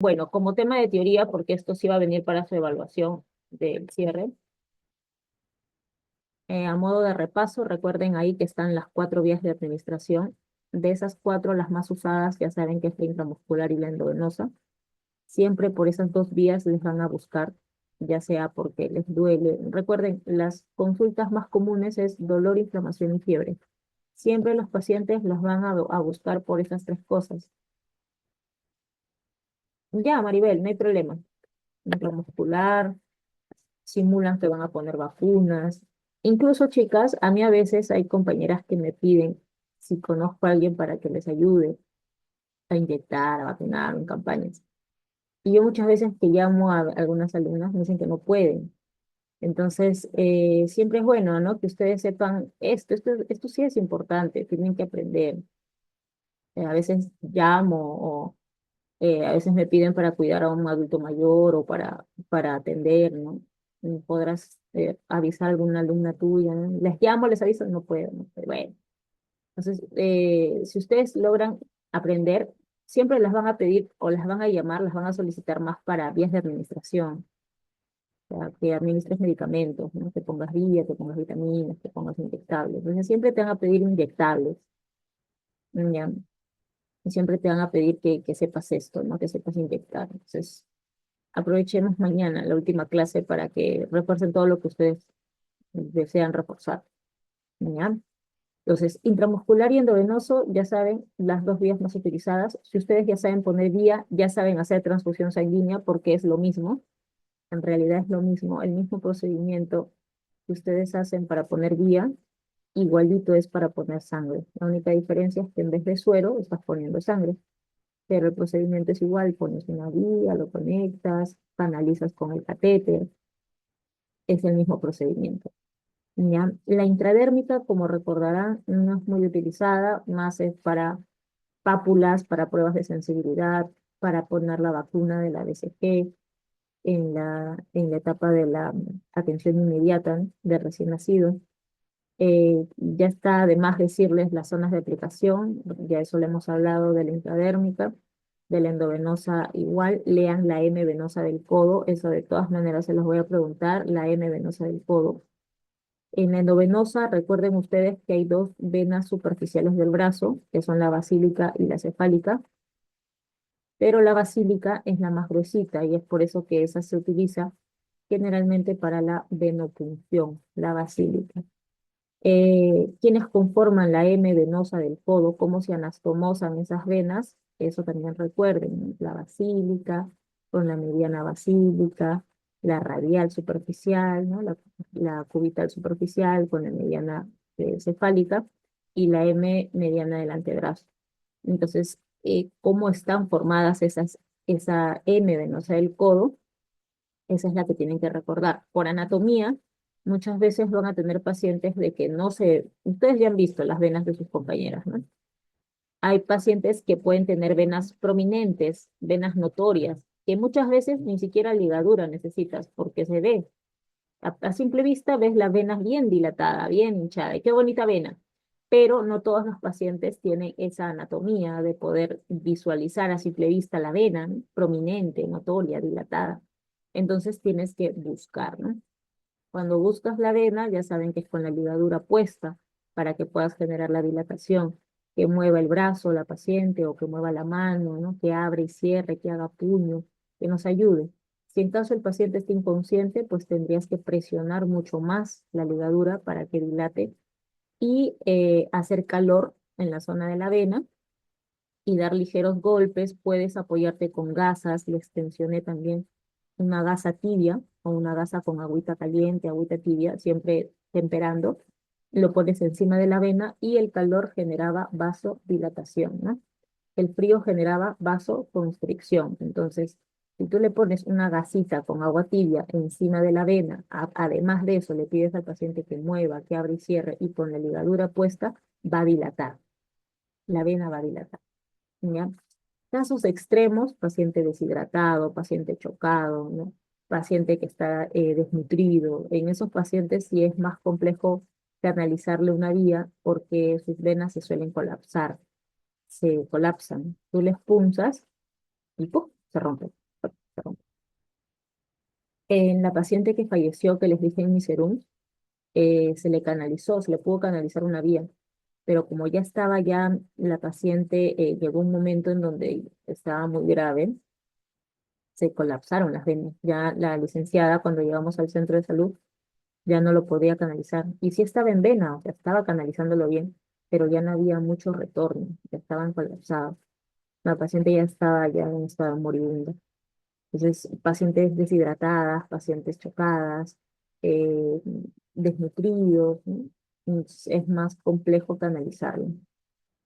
Bueno, como tema de teoría, porque esto sí va a venir para su evaluación del cierre, a modo de repaso, recuerden ahí que están las cuatro vías de administración. De esas cuatro, las más usadas ya saben que es la intramuscular y la endovenosa. Siempre por esas dos vías les van a buscar, ya sea porque les duele. Recuerden, las consultas más comunes es dolor, inflamación y fiebre. Siempre los pacientes los van a buscar por esas tres cosas. Ya, Maribel, no hay problema. Intramuscular, simulan que van a poner vacunas. Incluso, chicas, a mí a veces hay compañeras que me piden si conozco a alguien para que les ayude a inyectar, a vacunar en campañas. Y yo muchas veces que llamo a algunas alumnas me dicen que no pueden. Entonces, siempre es bueno, ¿no? Que ustedes sepan esto sí es importante, tienen que aprender. A veces llamo o a veces me piden para cuidar a un adulto mayor o para atender, ¿no? Podrás avisar a alguna alumna tuya, ¿no? Les llamo, les aviso, no puedo, no puedo. Bueno, entonces, si ustedes logran aprender, siempre las van a pedir o las van a llamar, las van a solicitar más para vías de administración, o sea, que administres medicamentos, ¿no? Que pongas guía, que pongas vitaminas, que pongas inyectables. Entonces, siempre te van a pedir inyectables, ¿ya? Y siempre te van a pedir que sepas esto, ¿no? Que sepas inyectar. Entonces, aprovechemos mañana la última clase para que refuercen todo lo que ustedes desean reforzar. ¿Ya? Entonces, intramuscular y endovenoso, ya saben, las dos vías más utilizadas. Si ustedes ya saben poner vía, ya saben hacer transfusión sanguínea porque es lo mismo. En realidad es lo mismo, el mismo procedimiento que ustedes hacen para poner vía, igualito es para poner sangre. La única diferencia es que en vez de suero estás poniendo sangre, pero el procedimiento es igual, pones una vía, lo conectas, canalizas con el catéter, es el mismo procedimiento. ¿Ya? La intradérmica, como recordarán, no es muy utilizada, más es para pápulas, para pruebas de sensibilidad, para poner la vacuna de la BCG en la etapa de la atención inmediata de recién nacido. Ya está de más decirles las zonas de aplicación, ya eso le hemos hablado de la intradérmica, de la endovenosa igual, lean la M venosa del codo, eso de todas maneras se los voy a preguntar, la M venosa del codo. En la endovenosa, recuerden ustedes que hay dos venas superficiales del brazo, que son la basílica y la cefálica, pero la basílica es la más gruesita y es por eso que esa se utiliza generalmente para la venopunción, la basílica. Quienes conforman la M venosa del codo, cómo se anastomosan esas venas, eso también recuerden, ¿no? La basílica, con la mediana basílica, la radial superficial, ¿no? La cubital superficial con la mediana cefálica y la M mediana del antebrazo. Entonces, ¿cómo están formadas esa M venosa del codo? Esa es la que tienen que recordar. Por anatomía, muchas veces van a tener pacientes de que no se, ustedes ya han visto las venas de sus compañeras, ¿no? Hay pacientes que pueden tener venas prominentes, venas notorias, que muchas veces ni siquiera ligadura necesitas porque se ve. A simple vista ves la vena bien dilatada, bien hinchada, y qué bonita vena. Pero no todos los pacientes tienen esa anatomía de poder visualizar a simple vista la vena, ¿no? Prominente, notoria, dilatada. Entonces tienes que buscar, ¿no? Cuando buscas la vena, ya saben que es con la ligadura puesta para que puedas generar la dilatación, que mueva el brazo la paciente o que mueva la mano, ¿no? Que abre y cierre, que haga puño, que nos ayude. Si en caso el paciente está inconsciente, pues tendrías que presionar mucho más la ligadura para que dilate y hacer calor en la zona de la vena y dar ligeros golpes. Puedes apoyarte con gasas, les tensioné también una gasa tibia o una gasa con agüita caliente, agüita tibia, siempre temperando. Lo pones encima de la vena y el calor generaba vasodilatación, ¿no? El frío generaba vasoconstricción. Entonces, si tú le pones una gasita con agua tibia encima de la vena, además de eso le pides al paciente que mueva, que abra y cierre y con la ligadura puesta, va a dilatar. La vena va a dilatar. ¿Ya? Casos extremos, paciente deshidratado, paciente chocado, ¿no? Paciente que está desnutrido. En esos pacientes sí es más complejo canalizarle una vía porque sus venas se suelen colapsar, se colapsan. Tú les punzas y ¡pum! se rompe, se rompe. En la paciente que falleció, que les dije en mi serum, se le canalizó, se le pudo canalizar una vía, pero como ya estaba ya la paciente, llegó un momento en donde estaba muy grave, se colapsaron las venas. Ya la licenciada, cuando llegamos al centro de salud, ya no lo podía canalizar. Y sí estaba en vena, o sea, estaba canalizándolo bien, pero ya no había mucho retorno, ya estaban colapsados. La paciente ya estaba ya en estado moribundo. Entonces, pacientes deshidratadas, pacientes chocadas, eh, desnutridos, ¿no? Es más complejo canalizarlo.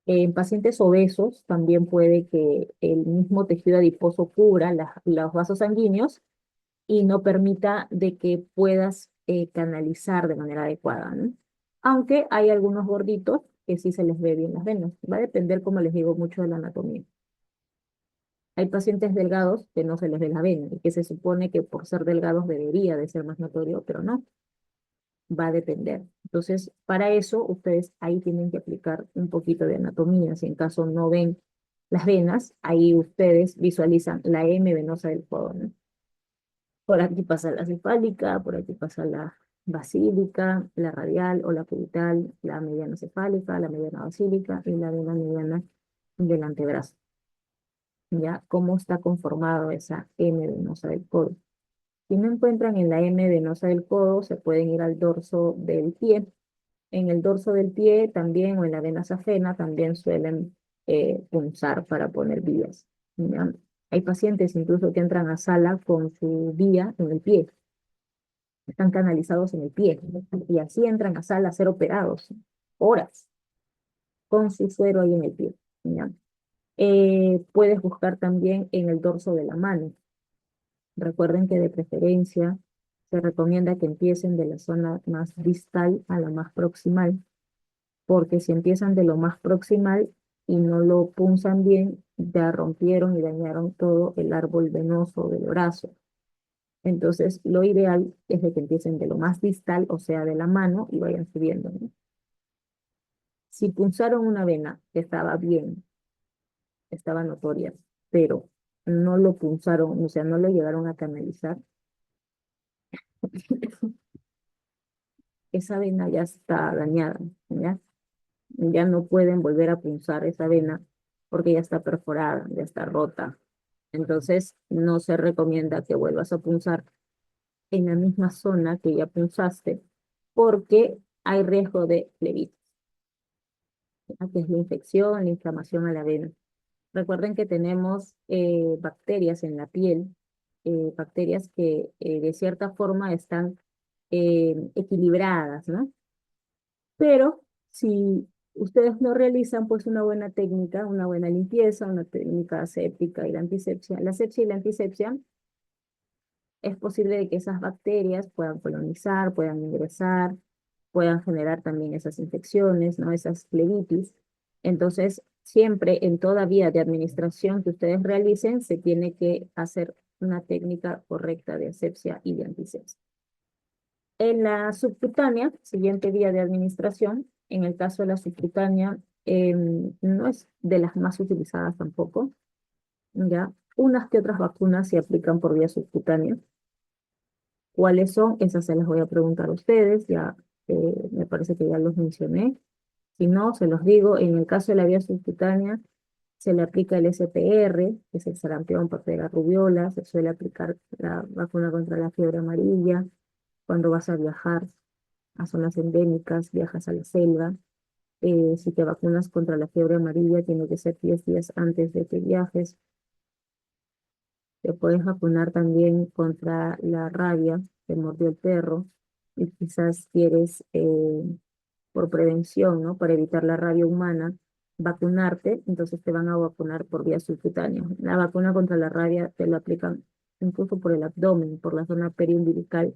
En pacientes obesos también puede que el mismo tejido adiposo cubra los vasos sanguíneos y no permita de que puedas canalizar de manera adecuada, ¿no? Aunque hay algunos gorditos que sí se les ve bien las venas. Va a depender, como les digo, mucho de la anatomía. Hay pacientes delgados que no se les ve la vena y que se supone que por ser delgados debería de ser más notorio, pero no, va a depender. Entonces, para eso, ustedes ahí tienen que aplicar un poquito de anatomía. Si en caso no ven las venas, ahí ustedes visualizan la M venosa del codo, ¿no? Por aquí pasa la cefálica, por aquí pasa la basílica, la radial o la cubital, la mediana cefálica, la mediana basílica y la vena mediana del antebrazo. ¿Ya? ¿Cómo está conformado esa M venosa del codo? Si no encuentran en la M venosa del codo, se pueden ir al dorso del pie. En el dorso del pie también, o en la vena safena, también suelen punzar para poner vías. ¿Ya? Hay pacientes incluso que entran a sala con su vía en el pie, están canalizados en el pie, ¿no? Y así entran a sala a ser operados, horas, con su suero ahí en el pie. ¿Ya? Puedes buscar también en el dorso de la mano. Recuerden que de preferencia se recomienda que empiecen de la zona más distal a la más proximal, porque si empiezan de lo más proximal y no lo punzan bien, ya rompieron y dañaron todo el árbol venoso del brazo. Entonces, lo ideal es de que empiecen de lo más distal, o sea, de la mano, y vayan subiendo, ¿no? Si punzaron una vena que estaba bien, estaba notoria, pero no lo punzaron, o sea, no lo llegaron a canalizar, esa vena ya está dañada, ¿ya? Ya no pueden volver a punzar esa vena porque ya está perforada, ya está rota. Entonces, no se recomienda que vuelvas a punzar en la misma zona que ya punzaste porque hay riesgo de flebitis, ¿ya? Que es la infección, la inflamación a la vena. Recuerden que tenemos bacterias en la piel, bacterias que de cierta forma están equilibradas, ¿no? Pero si ustedes no realizan pues una buena técnica, una buena limpieza, una técnica aséptica y la antisepsia, la asepsia y la antisepsia, es posible de que esas bacterias puedan colonizar, puedan ingresar, puedan generar también esas infecciones, ¿no? Esas flebitis. Entonces, siempre en toda vía de administración que ustedes realicen, se tiene que hacer una técnica correcta de asepsia y de antisepsia. En la subcutánea, siguiente vía de administración, en el caso de la subcutánea, no es de las más utilizadas tampoco, ¿ya? Unas que otras vacunas se aplican por vía subcutánea. ¿Cuáles son? Esas se las voy a preguntar a ustedes, ya me parece que ya los mencioné. Si no, se los digo, en el caso de la vía subcutánea, se le aplica el SPR, que es el sarampión, papera, rubiola, se suele aplicar la vacuna contra la fiebre amarilla, cuando vas a viajar a zonas endémicas, viajas a la selva. Si te vacunas contra la fiebre amarilla, tiene que ser 10 días antes de que viajes. Te puedes vacunar también contra la rabia que mordió el perro y quizás quieres, por prevención, ¿no? Para evitar la rabia humana, vacunarte, entonces te van a vacunar por vía subcutánea. La vacuna contra la rabia te lo aplican incluso por el abdomen, por la zona periumbilical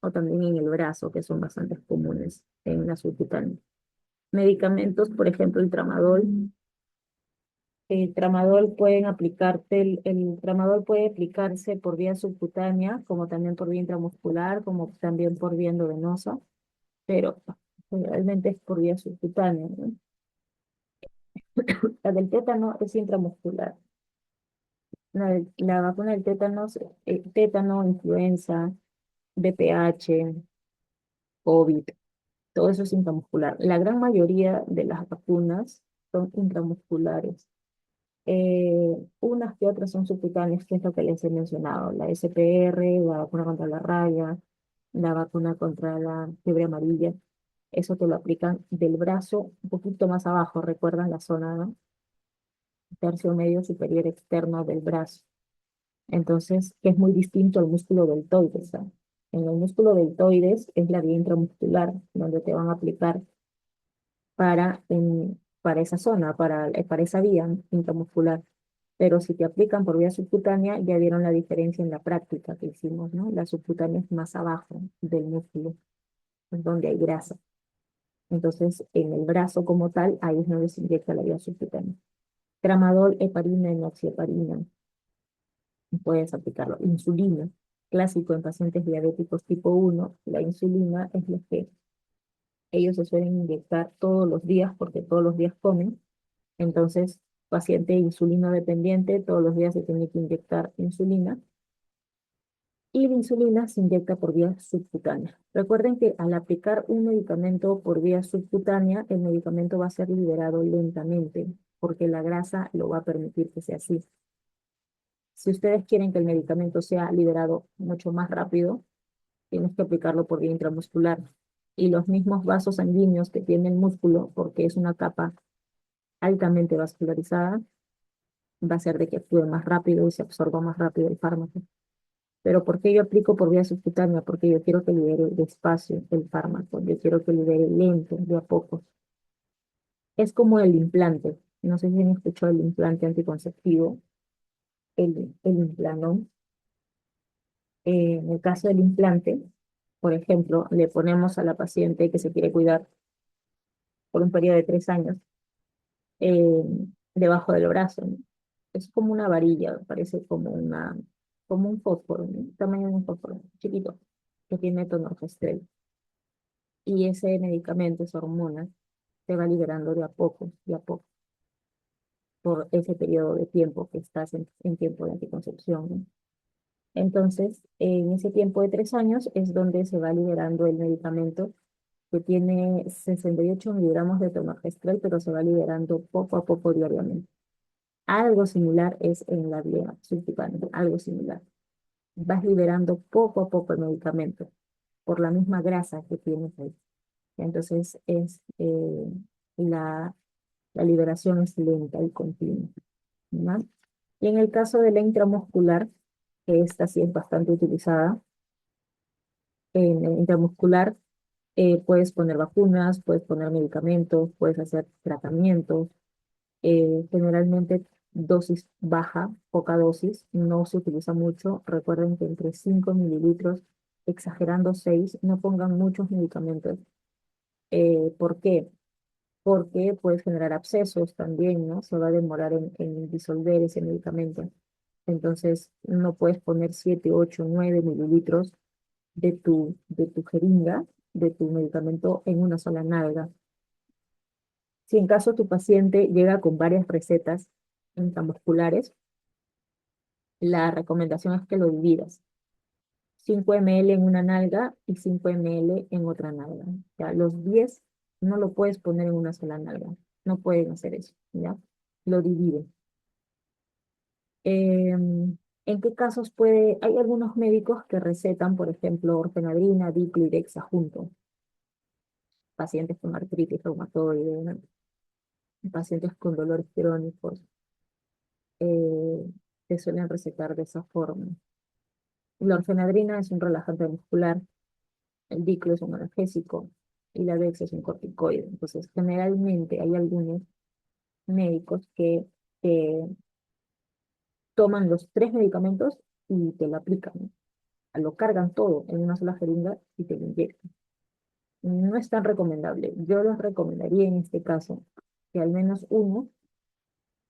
o también en el brazo, que son bastante comunes en la subcutánea. Medicamentos, por ejemplo, el tramadol pueden aplicarte, el tramadol puede aplicarse por vía subcutánea, como también por vía intramuscular, como también por vía endovenosa, pero generalmente es por vía subcutánea, ¿no? La del tétano es intramuscular. La vacuna del tétano, influenza, VPH, COVID, todo eso es intramuscular. La gran mayoría de las vacunas son intramusculares. Unas que otras son subcutáneas, que es lo que les he mencionado, la SPR, la vacuna contra la rabia, la vacuna contra la fiebre amarilla. Eso te lo aplican del brazo un poquito más abajo, recuerdan la zona, ¿no? Tercio medio superior externo del brazo. Entonces, que es muy distinto al músculo deltoides, ¿ah? En el músculo deltoides es la vía intramuscular, donde te van a aplicar para esa zona, para esa vía intramuscular. Pero si te aplican por vía subcutánea, ya vieron la diferencia en la práctica que hicimos, ¿no? La subcutánea es más abajo del músculo, es donde hay grasa. Entonces, en el brazo como tal, ahí es donde se inyecta la vía subcutánea. Tramadol, heparina, enoxieparina, puedes aplicarlo. Insulina, clásico en pacientes diabéticos tipo 1, la insulina es lo que ellos se suelen inyectar todos los días porque todos los días comen. Entonces, paciente insulino dependiente, todos los días se tiene que inyectar insulina y la insulina se inyecta por vía subcutánea. Recuerden que al aplicar un medicamento por vía subcutánea, el medicamento va a ser liberado lentamente porque la grasa lo va a permitir que sea así. Si ustedes quieren que el medicamento sea liberado mucho más rápido, tienes que aplicarlo por vía intramuscular. Y los mismos vasos sanguíneos que tiene el músculo, porque es una capa altamente vascularizada, va a hacer de que actúe más rápido y se absorba más rápido el fármaco. Pero ¿por qué yo aplico por vía subcutánea? Porque yo quiero que libere despacio el fármaco, yo quiero que libere lento, de a poco. Es como el implante. No sé si han escuchado el implante anticonceptivo, el implanón. En el caso del implante, por ejemplo, le ponemos a la paciente que se quiere cuidar por un periodo de 3 años eh, debajo del brazo, ¿no? Es como una varilla, parece como un fósforo, ¿no? Tamaño de un fósforo, chiquito, que tiene tonorgestrel. Y ese medicamento, esa hormona, se va liberando de a poco, por ese periodo de tiempo que estás en tiempo de anticoncepción, ¿no? Entonces, en ese tiempo de 3 años es donde se va liberando el medicamento que tiene 68 miligramos de tonorgestrel, pero se va liberando poco a poco diariamente. Algo similar es en la vía subcutánea, algo similar. Vas liberando poco a poco el medicamento por la misma grasa que tienes ahí. Entonces, la, la liberación es lenta y continua, ¿no? Y en el caso de la intramuscular, que esta sí es bastante utilizada, en el intramuscular puedes poner vacunas, puedes poner medicamentos, puedes hacer tratamientos, generalmente dosis baja, poca dosis, no se utiliza mucho. Recuerden que entre 5 mililitros, exagerando 6, no pongan muchos medicamentos. ¿Por qué? Porque puedes generar abscesos también, ¿no? Se va a demorar en disolver ese medicamento. Entonces, no puedes poner 7, 8, 9 mililitros de tu jeringa, de tu medicamento en una sola nalga. Si en caso tu paciente llega con varias recetas intramusculares, la recomendación es que lo dividas. 5 ml en una nalga y 5 ml en otra nalga. Ya, los 10 no lo puedes poner en una sola nalga. No pueden hacer eso, ¿ya? Lo dividen. ¿En qué casos puede? Hay algunos médicos que recetan, por ejemplo, orfenadrina, dicloridexa juntos. Pacientes con artritis reumatoide, ¿no? Pacientes con dolores crónicos, se suelen recetar de esa forma. La orfenadrina es un relajante muscular, el diclo es un analgésico y la dex es un corticoide. Entonces, generalmente hay algunos médicos que eh, toman los tres medicamentos y te lo aplican, ¿no? Lo cargan todo en una sola jeringa y te lo inyectan. No es tan recomendable. Yo les recomendaría en este caso que al menos uno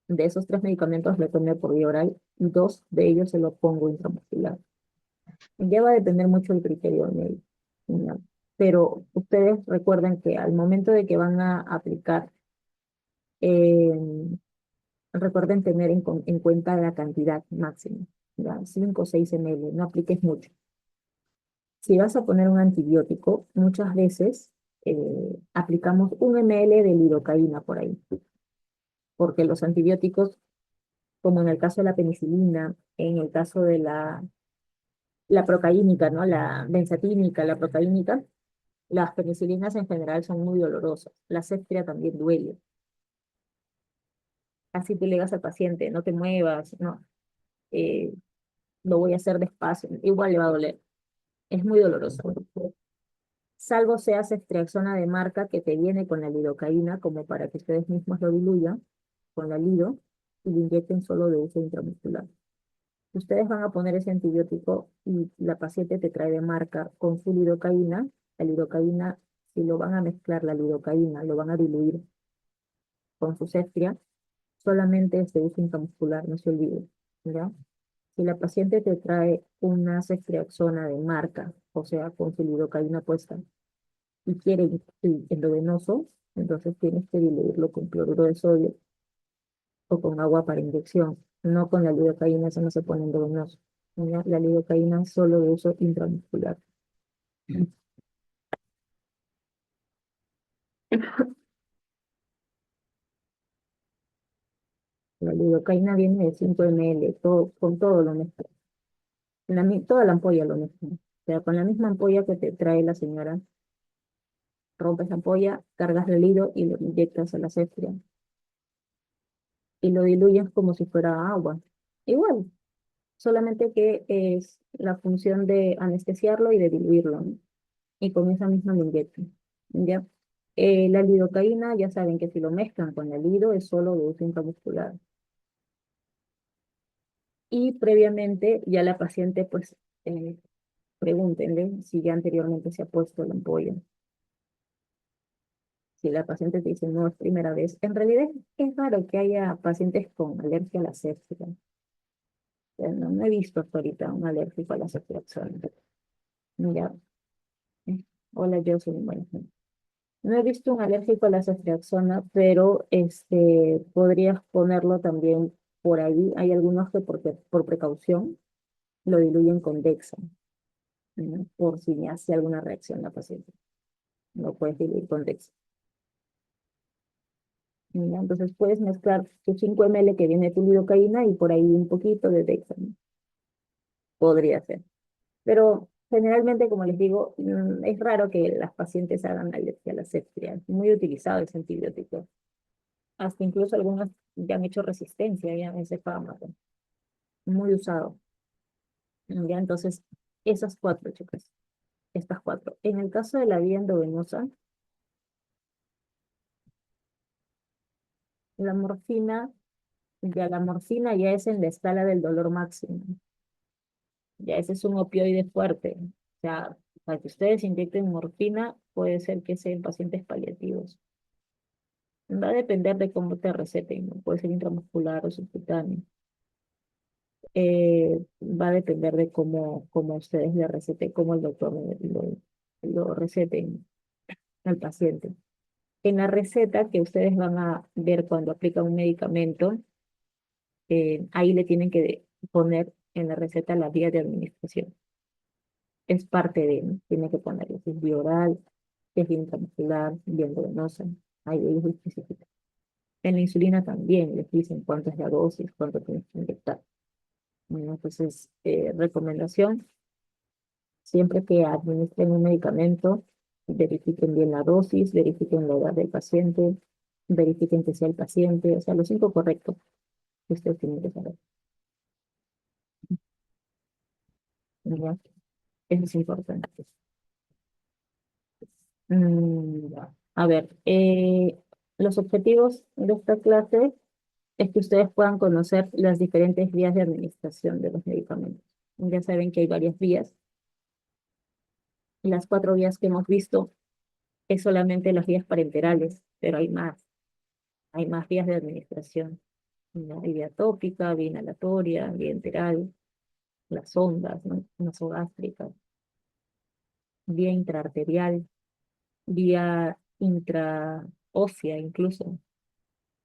de esos tres medicamentos lo tome por vía oral y dos de ellos se lo pongo intramuscular. Ya va a depender mucho del criterio del médico, ¿no? Pero ustedes recuerden que al momento de que van a aplicar eh, Recuerden tener en cuenta la cantidad máxima, ¿ya? 5 o 6 ml, no apliques mucho. Si vas a poner un antibiótico, muchas veces aplicamos 1 ml de lidocaína por ahí, porque los antibióticos, como en el caso de la penicilina, en el caso de la procaínica, ¿no? La benzatínica, la procaínica, las penicilinas en general son muy dolorosas. La ceftria también duele. Así tú le digas al paciente, no te muevas, no, eh, lo voy a hacer despacio, igual le va a doler. Es muy doloroso. Salvo sea ceftriaxona de marca que te viene con la lidocaína, como para que ustedes mismos lo diluyan con la lido y lo inyecten solo de uso intramuscular. Ustedes van a poner ese antibiótico y la paciente te trae de marca con su lidocaína. La lidocaína, si lo van a mezclar, la lidocaína, lo van a diluir con su ceftria, solamente es de uso intramuscular, no se olvide, ¿ya? Si la paciente te trae una ceftriaxona de marca, o sea, con su lidocaína puesta, y quiere el endovenoso, entonces tienes que diluirlo con cloruro de sodio o con agua para inyección, no con la lidocaína, eso no se pone endovenoso. ¿Ya? La lidocaína es solo de uso intramuscular. La lidocaína viene de 5 ml, todo, con todo lo mezcla. Toda la ampolla lo mezcla. O sea, con la misma ampolla que te trae la señora, rompes la ampolla, cargas el hilo y lo inyectas a la cefria y lo diluyes como si fuera agua. Igual, solamente que es la función de anestesiarlo y de diluirlo, ¿no? Y con esa misma lo inyectan, ¿ya? La lidocaína, ya saben que si lo mezclan con el lido es solo de uso intramuscular. Y previamente ya la paciente, pues, pregúntenle si ya anteriormente se ha puesto la ampolla. Si la paciente te dice, no, es primera vez, en realidad es raro que haya pacientes con alergia a la sepsia. O sea, no he visto hasta ahorita un alérgico a la ceftriaxona. Ya, hola, yo soy bueno. No he visto un alérgico a la ceftriaxona, pero podrías ponerlo también por ahí. Hay algunos que por precaución lo diluyen con Dexa, ¿no? Por si hace alguna reacción la paciente. Lo puedes diluir con Dexa. ¿Ya? Entonces puedes mezclar tus 5 ml que viene tu lidocaína y por ahí un poquito de Dexa, ¿no? Podría ser. Pero generalmente, como les digo, es raro que las pacientes hagan alergia a la sepsia. Es muy utilizado ese antibiótico. Hasta incluso algunas ya han hecho resistencia ya a ese fármaco. Muy usado. Ya, entonces, esas cuatro, chicas. Estas cuatro. En el caso de la vía endovenosa, la morfina, la morfina ya es en la escala del dolor máximo. Ya ese es un opioide fuerte. O sea, para que ustedes inyecten morfina, puede ser que sean pacientes paliativos. Va a depender de cómo te receten, ¿no? Puede ser intramuscular o subcutáneo. Va a depender de cómo ustedes le receten, cómo el doctor lo receten al paciente. En la receta que ustedes van a ver cuando aplican un medicamento, ahí le tienen que poner en la receta la vía de administración. Es parte de, ¿no? Tiene que ponerlo, si es vía oral, si es vía intramuscular, vía endovenosa, ahí ellos lo especifican. En la insulina también les dicen cuánto es la dosis, cuánto tienes que inyectar. Bueno, entonces, recomendación, siempre que administren un medicamento, verifiquen bien la dosis, verifiquen la edad del paciente, verifiquen que sea el paciente, o sea, los 5 correctos que ustedes tienen que saber. ¿Ya? Eso es importante. Ya. A ver, los objetivos de esta clase es que ustedes puedan conocer las diferentes vías de administración de los medicamentos. Ya saben que hay varias vías. Las 4 vías que hemos visto es solamente las vías parenterales, pero hay más vías de administración, ¿no? Hay vía tópica, vía inhalatoria, vía enteral, las ondas, ¿no? Nasogástrica, vía intraarterial, vía intraósea incluso,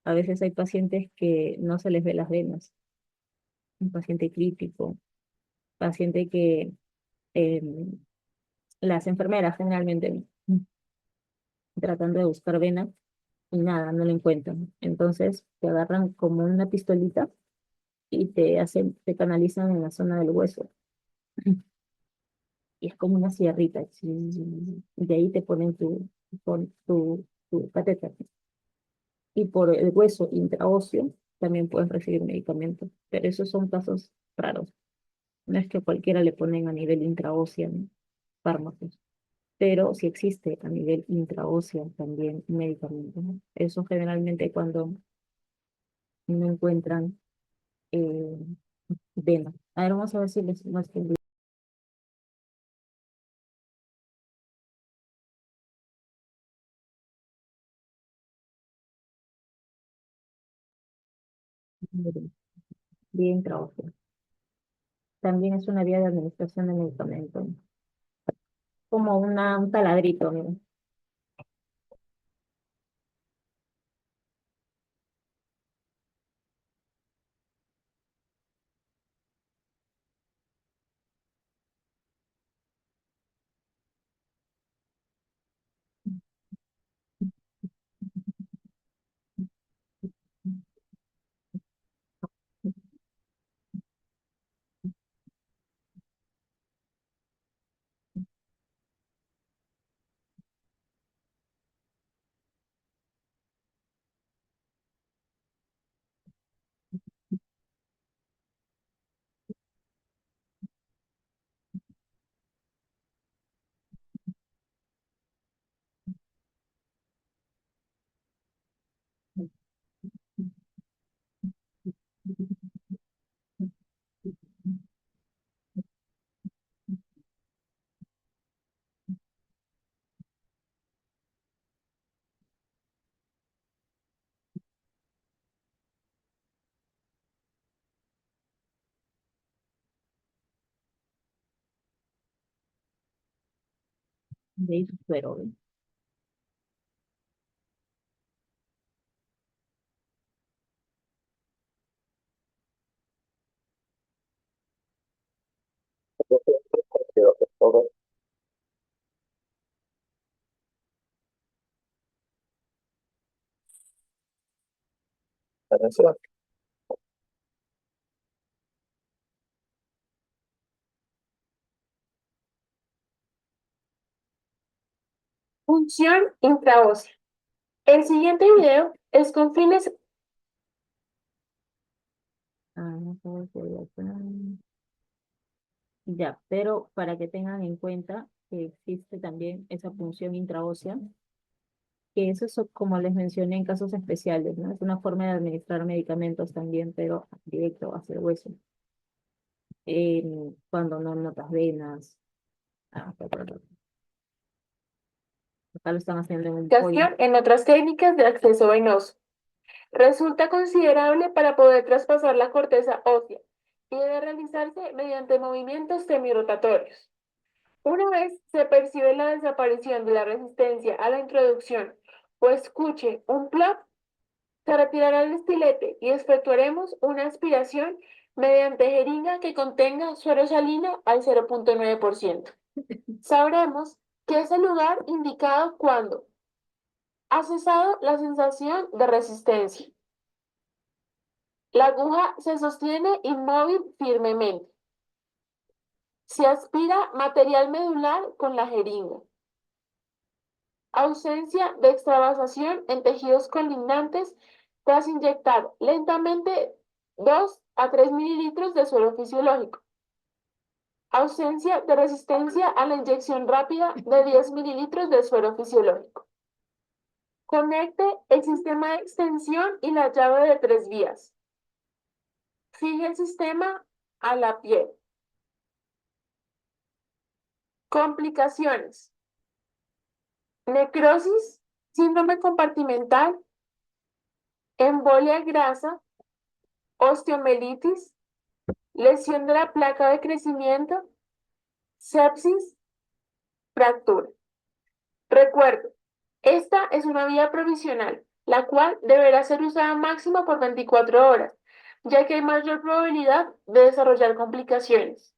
A veces hay pacientes que no se les ve las venas, un paciente crítico, paciente que eh, las enfermeras generalmente tratando de buscar vena y nada, no lo encuentran. Entonces te agarran como una pistolita y te canalizan en la zona del hueso. Y es como una sierrita. Y de ahí te ponen tu catéter. Y por el hueso intraóseo también puedes recibir medicamentos. Pero esos son casos raros. No es que a cualquiera le ponen a nivel intraóseo, ¿no?, fármacos. Pero sí existe a nivel intraóseo también medicamentos, ¿no? Eso generalmente cuando no encuentran eh, vena. A ver, vamos a ver si les muestro el video. Bien trabajo. También es una vía de administración de medicamentos, como un taladrito, mira. De ahí suero, ¿ve? Función intraósea. El siguiente video es con fines. No sé si voy a ya, pero para que tengan en cuenta que existe también esa función intraósea, que eso es como les mencioné en casos especiales, ¿no? Es una forma de administrar medicamentos también, pero directo hacia el hueso. Cuando no notas venas. Perdón. Acá lo están haciendo en un pollo. Aplicación en otras técnicas de acceso venoso. Resulta considerable para poder traspasar la corteza ósea y debe realizarse mediante movimientos semirotatorios. Una vez se percibe la desaparición de la resistencia a la introducción o escuche un plop, se retirará el estilete y efectuaremos una aspiración mediante jeringa que contenga suero salino al 0,9%. Sabremos que es el lugar indicado cuando ha cesado la sensación de resistencia. La aguja se sostiene inmóvil firmemente. Se aspira material medular con la jeringa. Ausencia de extravasación en tejidos colindantes tras inyectar lentamente 2 a 3 mililitros de suero fisiológico. Ausencia de resistencia a la inyección rápida de 10 mililitros de suero fisiológico. Conecte el sistema de extensión y la llave de 3 vías. Fije el sistema a la piel. Complicaciones. Necrosis, síndrome compartimental, embolia grasa, osteomelitis, lesión de la placa de crecimiento, sepsis, fractura. Recuerdo, esta es una vía provisional. la cual deberá ser usada máximo por 24 horas, ya que hay mayor probabilidad de desarrollar complicaciones.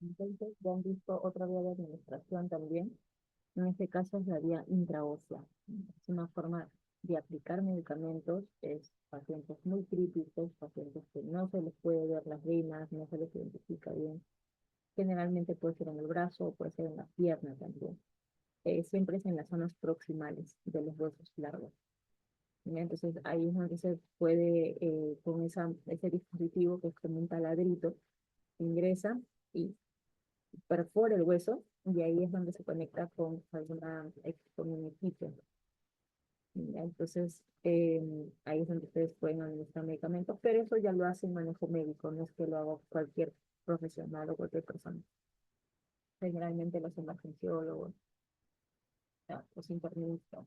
Entonces, ya han visto otra vía de administración también. En este caso es la vía intraósea. Es una forma de aplicar medicamentos. Es pacientes muy críticos, pacientes que no se les puede ver las venas, no se les identifica bien. Generalmente puede ser en el brazo o puede ser en la pierna también. Siempre es en las zonas proximales de los huesos largos. ¿Ya? Entonces ahí es donde se puede, con ese dispositivo que es como un taladrito, ingresa y perfora el hueso y ahí es donde se conecta con con un equipo. ¿Ya? Entonces ahí es donde ustedes pueden administrar medicamentos, pero eso ya lo hace en manejo médico, no es que lo haga cualquier profesional o cualquier persona. Generalmente los emergenciólogos, ya, los internistas.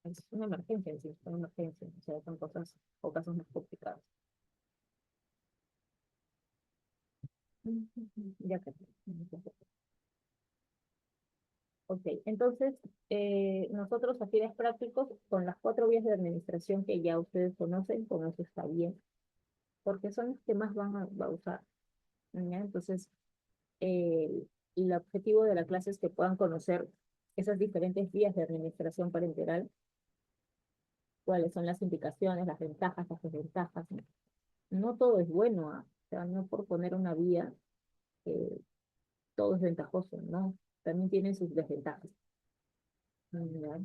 Es una emergencia, sí, es una emergencia, o sea, son cosas o casos más complicados. Ya que. Ok, entonces, nosotros a fines prácticos, con las cuatro vías de administración que ya ustedes conocen, con eso está bien, porque son las que más va a usar. ¿Ya? Entonces, el objetivo de la clase es que puedan conocer esas diferentes vías de administración parenteral, cuáles son las indicaciones, las ventajas, las desventajas. No, no todo es bueno, ¿ah? O sea, no por poner una vía, eh, todo es ventajoso, ¿no? También tiene sus desventajas. ¿Ya?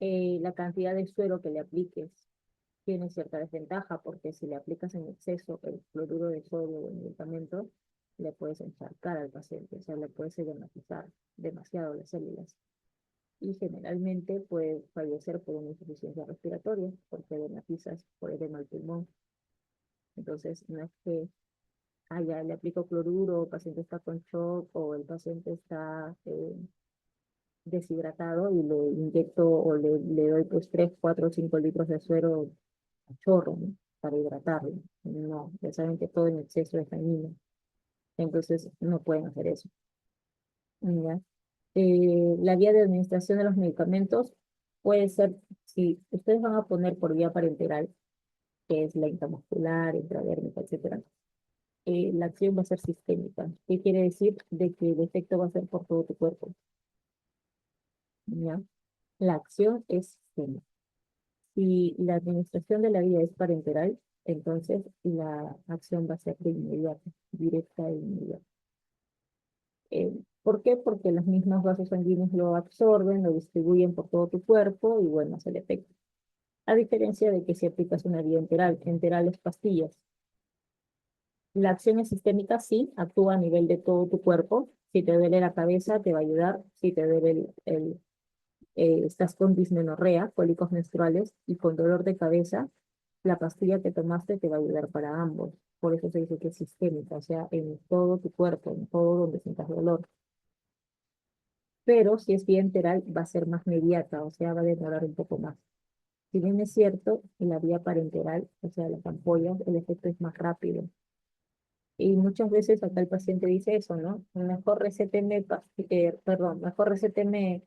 La cantidad de suero que le apliques tiene cierta desventaja porque si le aplicas en exceso el cloruro de sodio o el medicamento, le puedes encharcar al paciente, o sea, le puedes edematizar demasiado las células y generalmente puede fallecer por una insuficiencia respiratoria porque edematizas por edema al pulmón. Entonces, no es que ya le aplico cloruro, el paciente está con shock o el paciente está deshidratado y le inyecto o le doy pues 3 4 5 litros de suero a chorro, ¿no? Para hidratarlo. No, ya saben que todo en exceso es dañino. Entonces no pueden hacer eso. ¿Ya? La vía de administración de los medicamentos puede ser, si ustedes van a poner por vía parenteral, que es la intramuscular, intradérmica, etcétera, la acción va a ser sistémica. ¿Qué quiere decir? De que el efecto va a ser por todo tu cuerpo. ¿Ya? La acción es sistémica. Si la administración de la vía es parenteral, entonces la acción va a ser de inmediato, directa e inmediata. ¿Por qué? Porque los mismos vasos sanguíneos lo absorben, lo distribuyen por todo tu cuerpo y bueno, hace el efecto. A diferencia de que si aplicas una vía enteral, enterales pastillas. La acción es sistémica, sí, actúa a nivel de todo tu cuerpo. Si te duele la cabeza, te va a ayudar. Si te duele estás con dismenorrea, cólicos menstruales y con dolor de cabeza, la pastilla que tomaste te va a ayudar para ambos. Por eso se dice que es sistémica, o sea, en todo tu cuerpo, en todo donde sientas dolor. Pero si es vía enteral, va a ser más mediata, o sea, va a demorar un poco más. Si bien es cierto, en la vía parenteral, o sea, las ampollas, el efecto es más rápido. Y muchas veces acá el paciente dice eso, ¿no? Mejor recéteme, perdón, mejor recéteme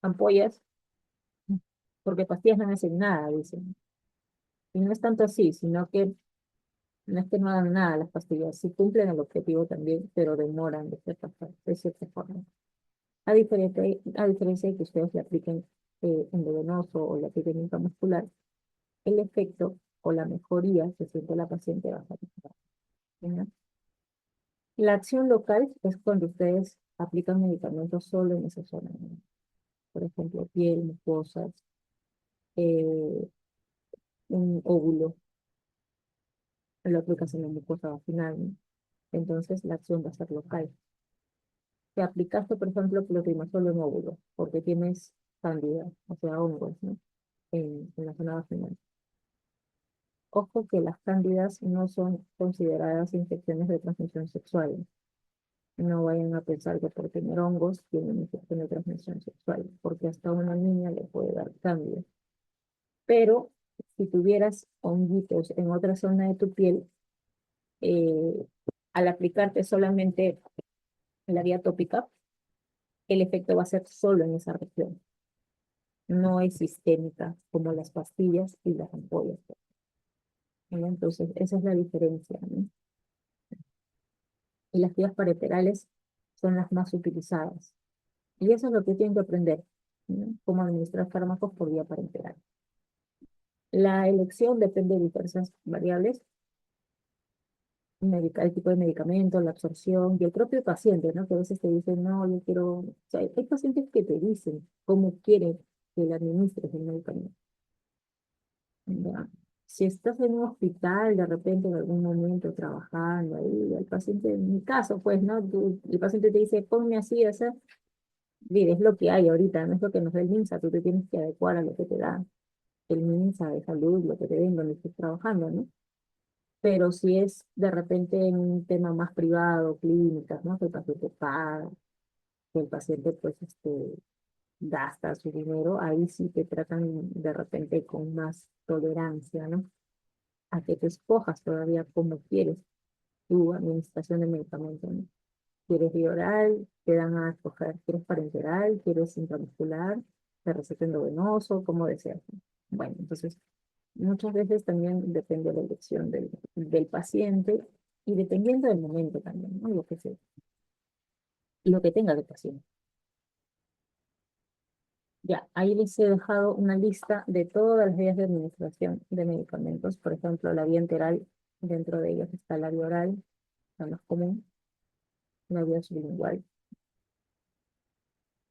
ampollas, porque pastillas no me hacen nada, dicen. Y no es tanto así, sino que no es que no hagan nada las pastillas, sí cumplen el objetivo también, pero demoran de cierta forma. A diferencia de que ustedes le apliquen endovenoso o le apliquen intramuscular, el efecto o la mejoría que siente la paciente va a ser mejor, ¿no? La acción local es cuando ustedes aplican medicamentos solo en esa zona, ¿no? Por ejemplo, piel, mucosas, eh, un óvulo, lo aplicas en la mucosa vaginal, ¿no? Entonces la acción va a ser local. Te aplicaste, por ejemplo, clotrimazol en óvulo, porque tienes cándida, o sea, hongos, ¿no? En la zona vaginal. Ojo que las cándidas no son consideradas infecciones de transmisión sexual. No vayan a pensar que por tener hongos tienen infección de transmisión sexual, porque hasta una niña le puede dar cándida. Pero si tuvieras honguitos en otra zona de tu piel, eh, al aplicarte solamente la vía tópica, el efecto va a ser solo en esa región. No es sistémica como las pastillas y las ampollas. ¿No? Entonces, esa es la diferencia, ¿no? Y las vías parenterales son las más utilizadas. Y eso es lo que tienen que aprender, ¿no? Cómo administrar fármacos por vía parenteral. La elección depende de diversas variables, el tipo de medicamento, la absorción y el propio paciente, ¿no? Que a veces te dicen, no, yo quiero, o sea, hay pacientes que te dicen cómo quieren que le administres el medicamento. ¿Ya? Si estás en un hospital, de repente en algún momento trabajando ahí, el paciente, en mi caso, pues, ¿no? El paciente te dice, ponme así, o sea, mire, es lo que hay ahorita, no es lo que nos da el MINSA, tú te tienes que adecuar a lo que te da el MINSA de salud, lo que te den donde estés trabajando, ¿no? Pero si es de repente en un tema más privado, clínicas, ¿no? Que el paciente paga, que el paciente, pues, gasta su dinero, ahí sí te tratan de repente con más tolerancia, ¿no? A que te escojas todavía como quieres tu administración de medicamentos, ¿no? ¿Quieres vía oral? Te dan a escoger, ¿quieres parenteral? ¿Quieres intramuscular? ¿Te recetan endovenoso? Como deseas, ¿no? Bueno, entonces, muchas veces también depende de la elección del paciente y dependiendo del momento también, ¿no? Lo que tenga el paciente. Ya, ahí les he dejado una lista de todas las vías de administración de medicamentos. Por ejemplo, la vía enteral, dentro de ellos está la vía oral, la más común, la vía sublingual,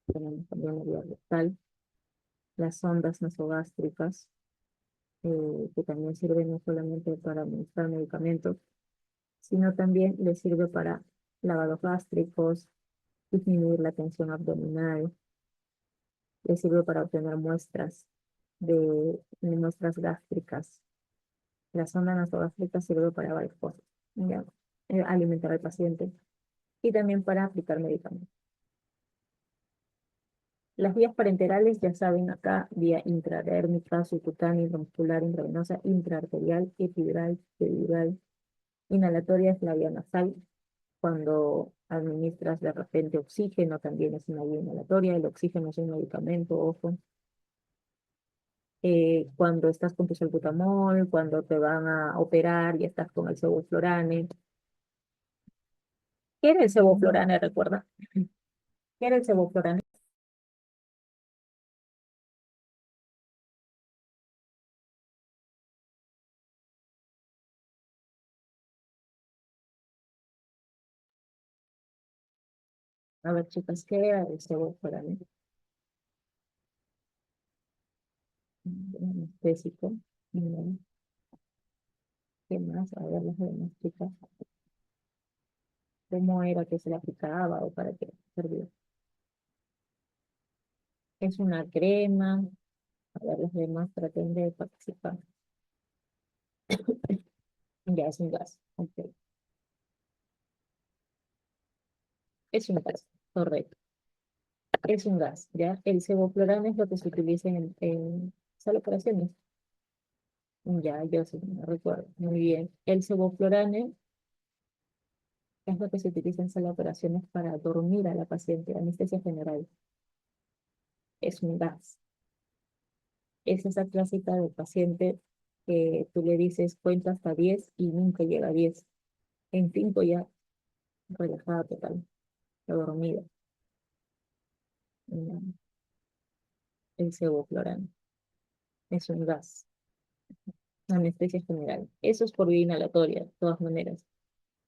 tenemos también la vía rectal, las sondas nasogástricas, que también sirven no solamente para administrar medicamentos, sino también les sirve para lavados gástricos, disminuir la tensión abdominal, les sirve para obtener de muestras gástricas. La sonda nasogástrica sirve para varias cosas, ¿ya? Alimentar al paciente y también para aplicar medicamentos. Las vías parenterales, ya saben acá, vía intradérmica, subcutánea, intramuscular, intravenosa, intraarterial, epidural, peridural. Inhalatoria es la vía nasal. Cuando administras de repente oxígeno, también es una vía inhalatoria. El oxígeno es un medicamento, ojo. Cuando estás con tu salbutamol, cuando te van a operar y estás con el sevoflurane. ¿Qué era el sevoflurane, recuerda? ¿Qué era el sevoflurane? A ver, chicas, ¿qué era el sevoflurane? Anestésico. Bien. ¿Qué más? A ver, las demás chicas. ¿Cómo era que se le aplicaba o para qué servía? Es una crema. A ver, los demás traten de participar. Ya es un gas. Ok. Es un gas. Correcto. Es un gas, ¿ya? El sevoflurane es lo que se utiliza en sala de operaciones. Ya, yo sí, me recuerdo. Muy bien. El sevoflurane es lo que se utiliza en sala de operaciones para dormir a la paciente, anestesia general. Es un gas. Es esa clásica del paciente que tú le dices cuenta hasta 10 y nunca llega a 10. En 5 ya relajada total, dormida. Mm, El sevoflurane es un gas, anestesia general. Eso es por vía inhalatoria, de todas maneras.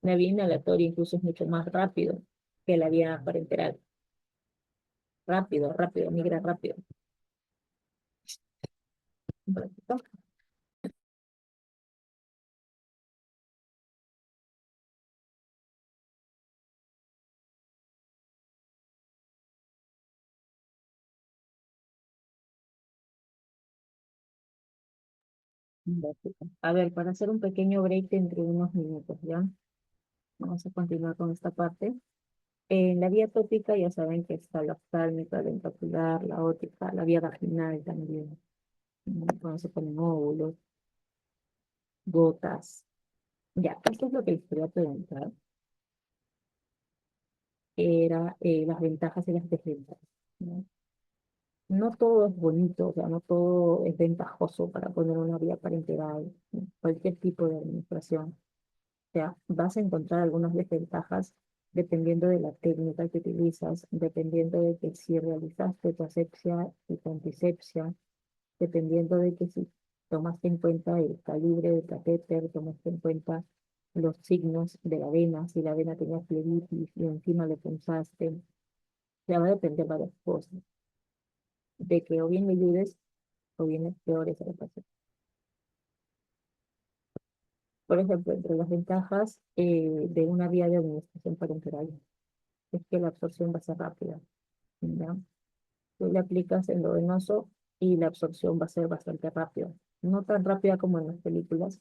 La vía inhalatoria incluso es mucho más rápido que la vía parenteral. Rápido, rápido, migra rápido. Un ratito. Un ratito. A ver, para hacer un pequeño break entre unos minutos, ¿ya? Vamos a continuar con esta parte. En la vía tópica ya saben que está la oftálmica, la intraocular, la óptica, la vía vaginal también. Cuando se ponen óvulos, gotas. Ya, esto es lo que les quería preguntar. Era las ventajas y las desventajas, ¿no? No todo es bonito, o sea, no todo es ventajoso para poner una vía parenteral, ¿no? Cualquier tipo de administración. O sea, vas a encontrar algunas desventajas dependiendo de la técnica que utilizas, dependiendo de que si realizaste tu asepsia y tu antisepsia, dependiendo de que si tomaste en cuenta el calibre del catéter, tomaste en cuenta los signos de la vena, si la vena tenía flebitis y encima le punzaste, ya va a depender de varias cosas, de que o bien le ayudes o bien le peores a la paciente. Por ejemplo, entre las ventajas de una vía de administración parenteral es que la absorción va a ser rápida, ¿ya? Tú le aplicas endovenoso y la absorción va a ser bastante rápida. No tan rápida como en las películas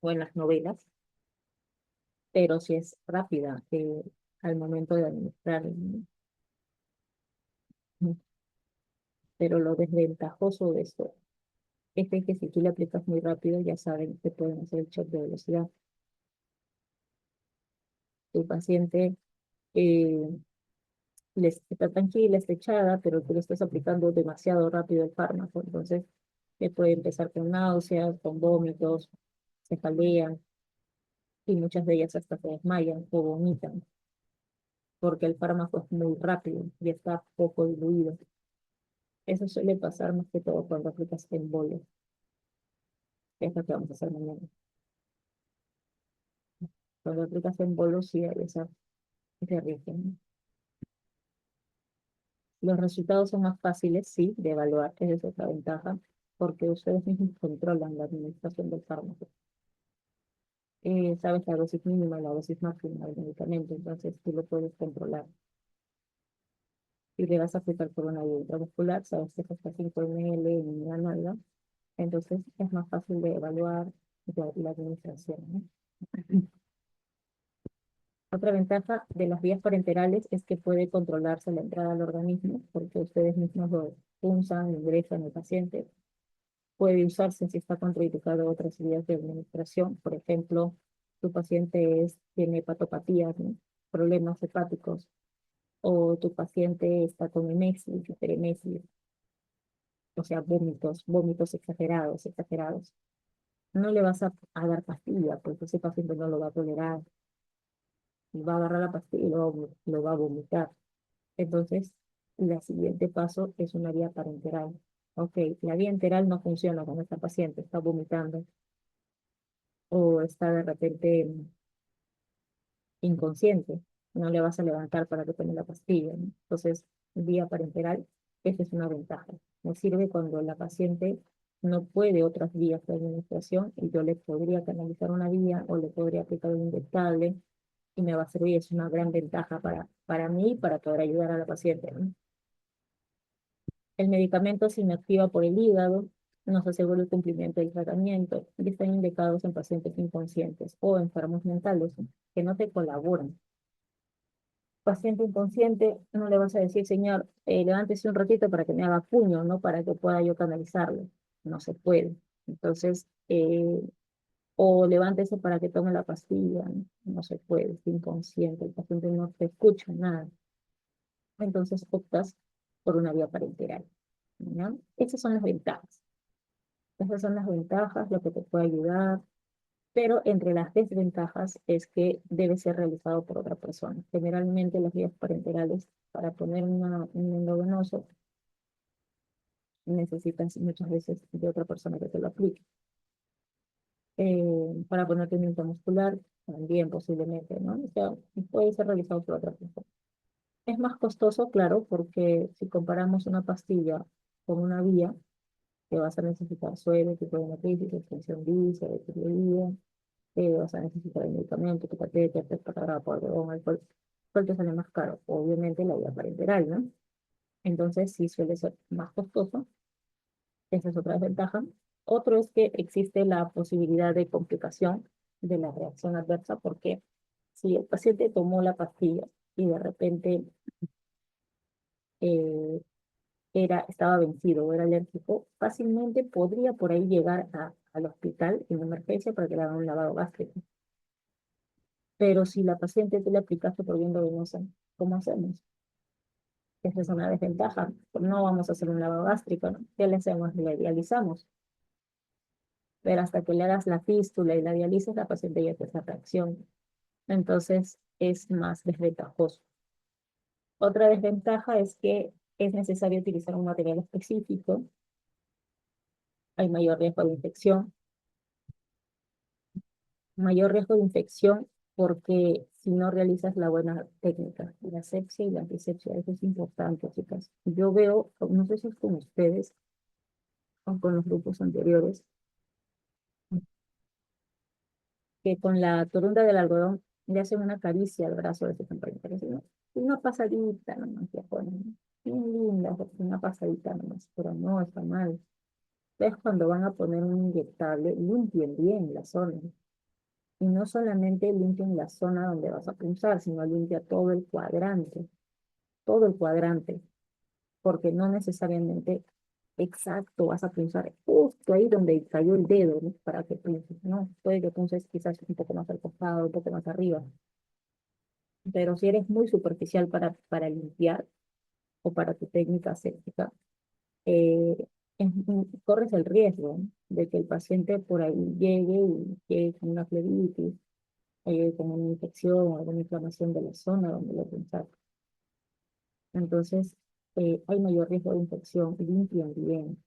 o en las novelas, pero sí es rápida al momento de administrar. Pero lo desventajoso de esto es de que si tú le aplicas muy rápido, ya saben que pueden hacer el shock de velocidad. Tu paciente eh, está tranquila, está echada, pero tú le estás aplicando demasiado rápido el fármaco, entonces puede empezar con náuseas, con vómitos, se jalean y muchas de ellas hasta se desmayan o vomitan, porque el fármaco es muy rápido y está poco diluido. Eso suele pasar más que todo cuando aplicas embolio, que es lo que vamos a hacer mañana. Cuando aplicas embolio, sí hay ese riesgo, ¿no? Los resultados son más fáciles, sí, de evaluar, esa es otra ventaja, porque ustedes mismos controlan la administración del fármaco. Sabes la dosis mínima, la dosis máxima del medicamento, entonces tú lo puedes controlar. Si le vas a aplicar por una vía intramuscular, sabes que es hasta 5 ml en una nalga, entonces es más fácil de evaluar la administración, ¿no? Otra ventaja de las vías parenterales es que puede controlarse la entrada al organismo, porque ustedes mismos lo punzan, ingresan al paciente. Puede usarse si está contraindicado otras vías de administración. Por ejemplo, tu paciente tiene hepatopatías, ¿no? Problemas hepáticos, o tu paciente está con emesis, hiperemesis, o sea, vómitos exagerados, exagerados. No le vas a dar pastilla, porque ese paciente no lo va a tolerar, y va a agarrar la pastilla y lo va a vomitar. Entonces, el siguiente paso es una vía parenteral. Ok, la vía enteral no funciona con esta paciente, está vomitando o está de repente inconsciente, no le vas a levantar para que tome la pastilla, ¿no? Entonces, vía parenteral, esa es una ventaja. Me sirve cuando la paciente no puede otras vías de administración y yo le podría canalizar una vía o le podría aplicar un inyectable y me va a servir, es una gran ventaja para mí y para poder ayudar a la paciente, ¿no? El medicamento se inactiva por el hígado, no se asegura el cumplimiento del tratamiento y están indicados en pacientes inconscientes o enfermos mentales, ¿no?, que no te colaboran. Paciente inconsciente, no le vas a decir, señor, levántese un ratito para que me haga puño, ¿no? Para que pueda yo canalizarlo. No se puede. Entonces, o levántese para que tome la pastilla, ¿no? No se puede, es inconsciente, el paciente no te escucha nada. Entonces optas por una vía parenteral, ¿no? Esas son las ventajas. Esas son las ventajas, lo que te puede ayudar, pero entre las desventajas es que debe ser realizado por otra persona. Generalmente las vías parenterales, para poner un endovenoso, necesitas muchas veces de otra persona que te lo aplique. Para ponerte un intramuscular, también posiblemente, ¿no? O sea, puede ser realizado por otra persona. Es más costoso, claro, porque si comparamos una pastilla con una vía, que vas a necesitar suero, tipo de matriz, extensión visa, de vía, vas a necesitar el medicamento, tu catéter, para algodón, alcohol, ¿cuál te sale más caro? Obviamente la vía parenteral, ¿no? Entonces sí suele ser más costoso, esa es otra desventaja. Otro es que existe la posibilidad de complicación de la reacción adversa, porque si el paciente tomó la pastilla y de repente eh, estaba vencido o era alérgico, fácilmente podría por ahí llegar al hospital en emergencia para que le hagan un lavado gástrico. Pero si la paciente tú le aplicaste por vía venosa, ¿cómo hacemos? Esa es una desventaja. No vamos a hacer un lavado gástrico, ¿no? ¿Qué le hacemos? Le dializamos. Pero hasta que le hagas la fístula y la dialices, la paciente ya tiene esa reacción. Entonces es más desventajoso. Otra desventaja es que es necesario utilizar un material específico, hay mayor riesgo de infección porque si no realizas la buena técnica, la asepsia y la antisepsia, eso es importante, chicas. Yo veo, no sé si es con ustedes o con los grupos anteriores, que con la torunda del algodón le hacen una caricia al brazo de su compañero. Una pasadita nomás, ya ponen. Bien linda, una pasadita nomás, pero no, está mal. Entonces, cuando van a poner un inyectable, limpien bien la zona. Y no solamente limpien la zona donde vas a punzar, sino limpia todo el cuadrante, porque no necesariamente exacto vas a punzar justo ahí donde cayó el dedo, ¿no? Para que punces, ¿no? Puede que punces quizás un poco más al costado, un poco más arriba, pero si eres muy superficial para limpiar o para tu técnica séptica, eh, corres el riesgo, ¿no? De que el paciente por ahí llegue con una flebitis, con una infección o alguna inflamación de la zona donde lo punzaste. Entonces, hay mayor riesgo de infección. Limpian bien,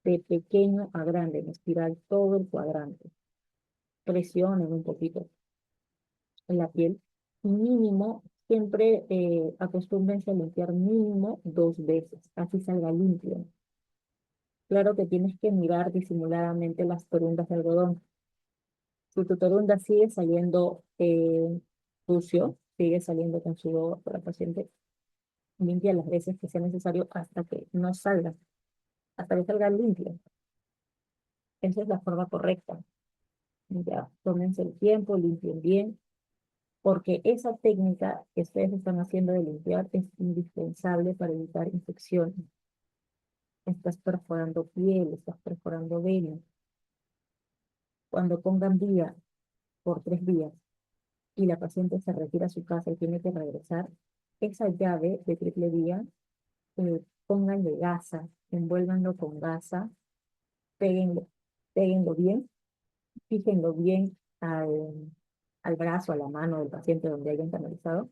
de pequeño a grande, en espiral, todo el cuadrante. Presionen un poquito en la piel. Y mínimo, siempre acostúmbrense a limpiar mínimo 2 veces, así salga limpio. Claro que tienes que mirar disimuladamente las torundas de algodón. Si tu torunda sigue saliendo sucio, sigue saliendo con sudor por la paciente, limpia las veces que sea necesario hasta que no salga, hasta que salga limpio. Esa es la forma correcta. Ya, tómense el tiempo, limpien bien, porque esa técnica que ustedes están haciendo de limpiar es indispensable para evitar infecciones. Estás perforando piel, estás perforando venas. Cuando pongan vía por 3 días y la paciente se retira a su casa y tiene que regresar, esa llave de triple vía, pónganle gasa, envuélvanlo con gasa, péguenlo, péguenlo bien, fíjenlo bien al brazo, a la mano del paciente donde hayan canalizado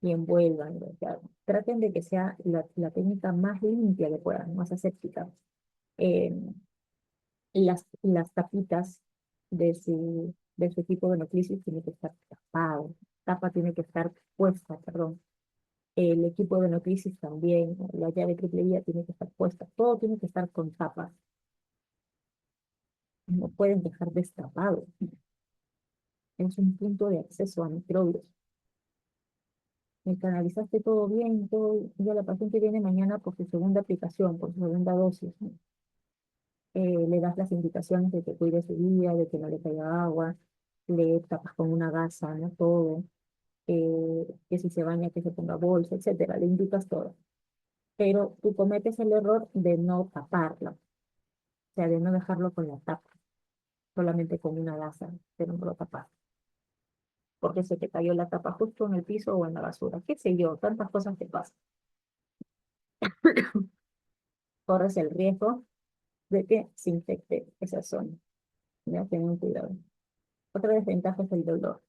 y envuélvanlo. O sea, traten de que sea la técnica más limpia que puedan, más aséptica. Eh, las tapitas de su equipo de nuclisis tiene que estar tapado, tapa tiene que estar puesta, perdón. El equipo de nuclisis también, la llave triple vía tiene que estar puesta, todo tiene que estar con tapas, no pueden dejar destapado, es un punto de acceso a microbios. Me canalizaste todo bien, todo, ya la paciente viene mañana por su segunda aplicación, por su segunda dosis, ¿no? Le das las indicaciones de que cuide su vida, de que no le caiga agua, le tapas con una gasa, ¿no? Todo, que si se baña, que se ponga bolsa, etcétera, le indicas todo. Pero tú cometes el error de no taparlo, o sea, de no dejarlo con la tapa, solamente con una gasa, pero no lo tapas, porque se te cayó la tapa justo en el piso o en la basura, qué sé yo, tantas cosas que pasan. Corres el riesgo de que se infecte esa zona. Ya tengan cuidado. Otra desventaja es el dolor.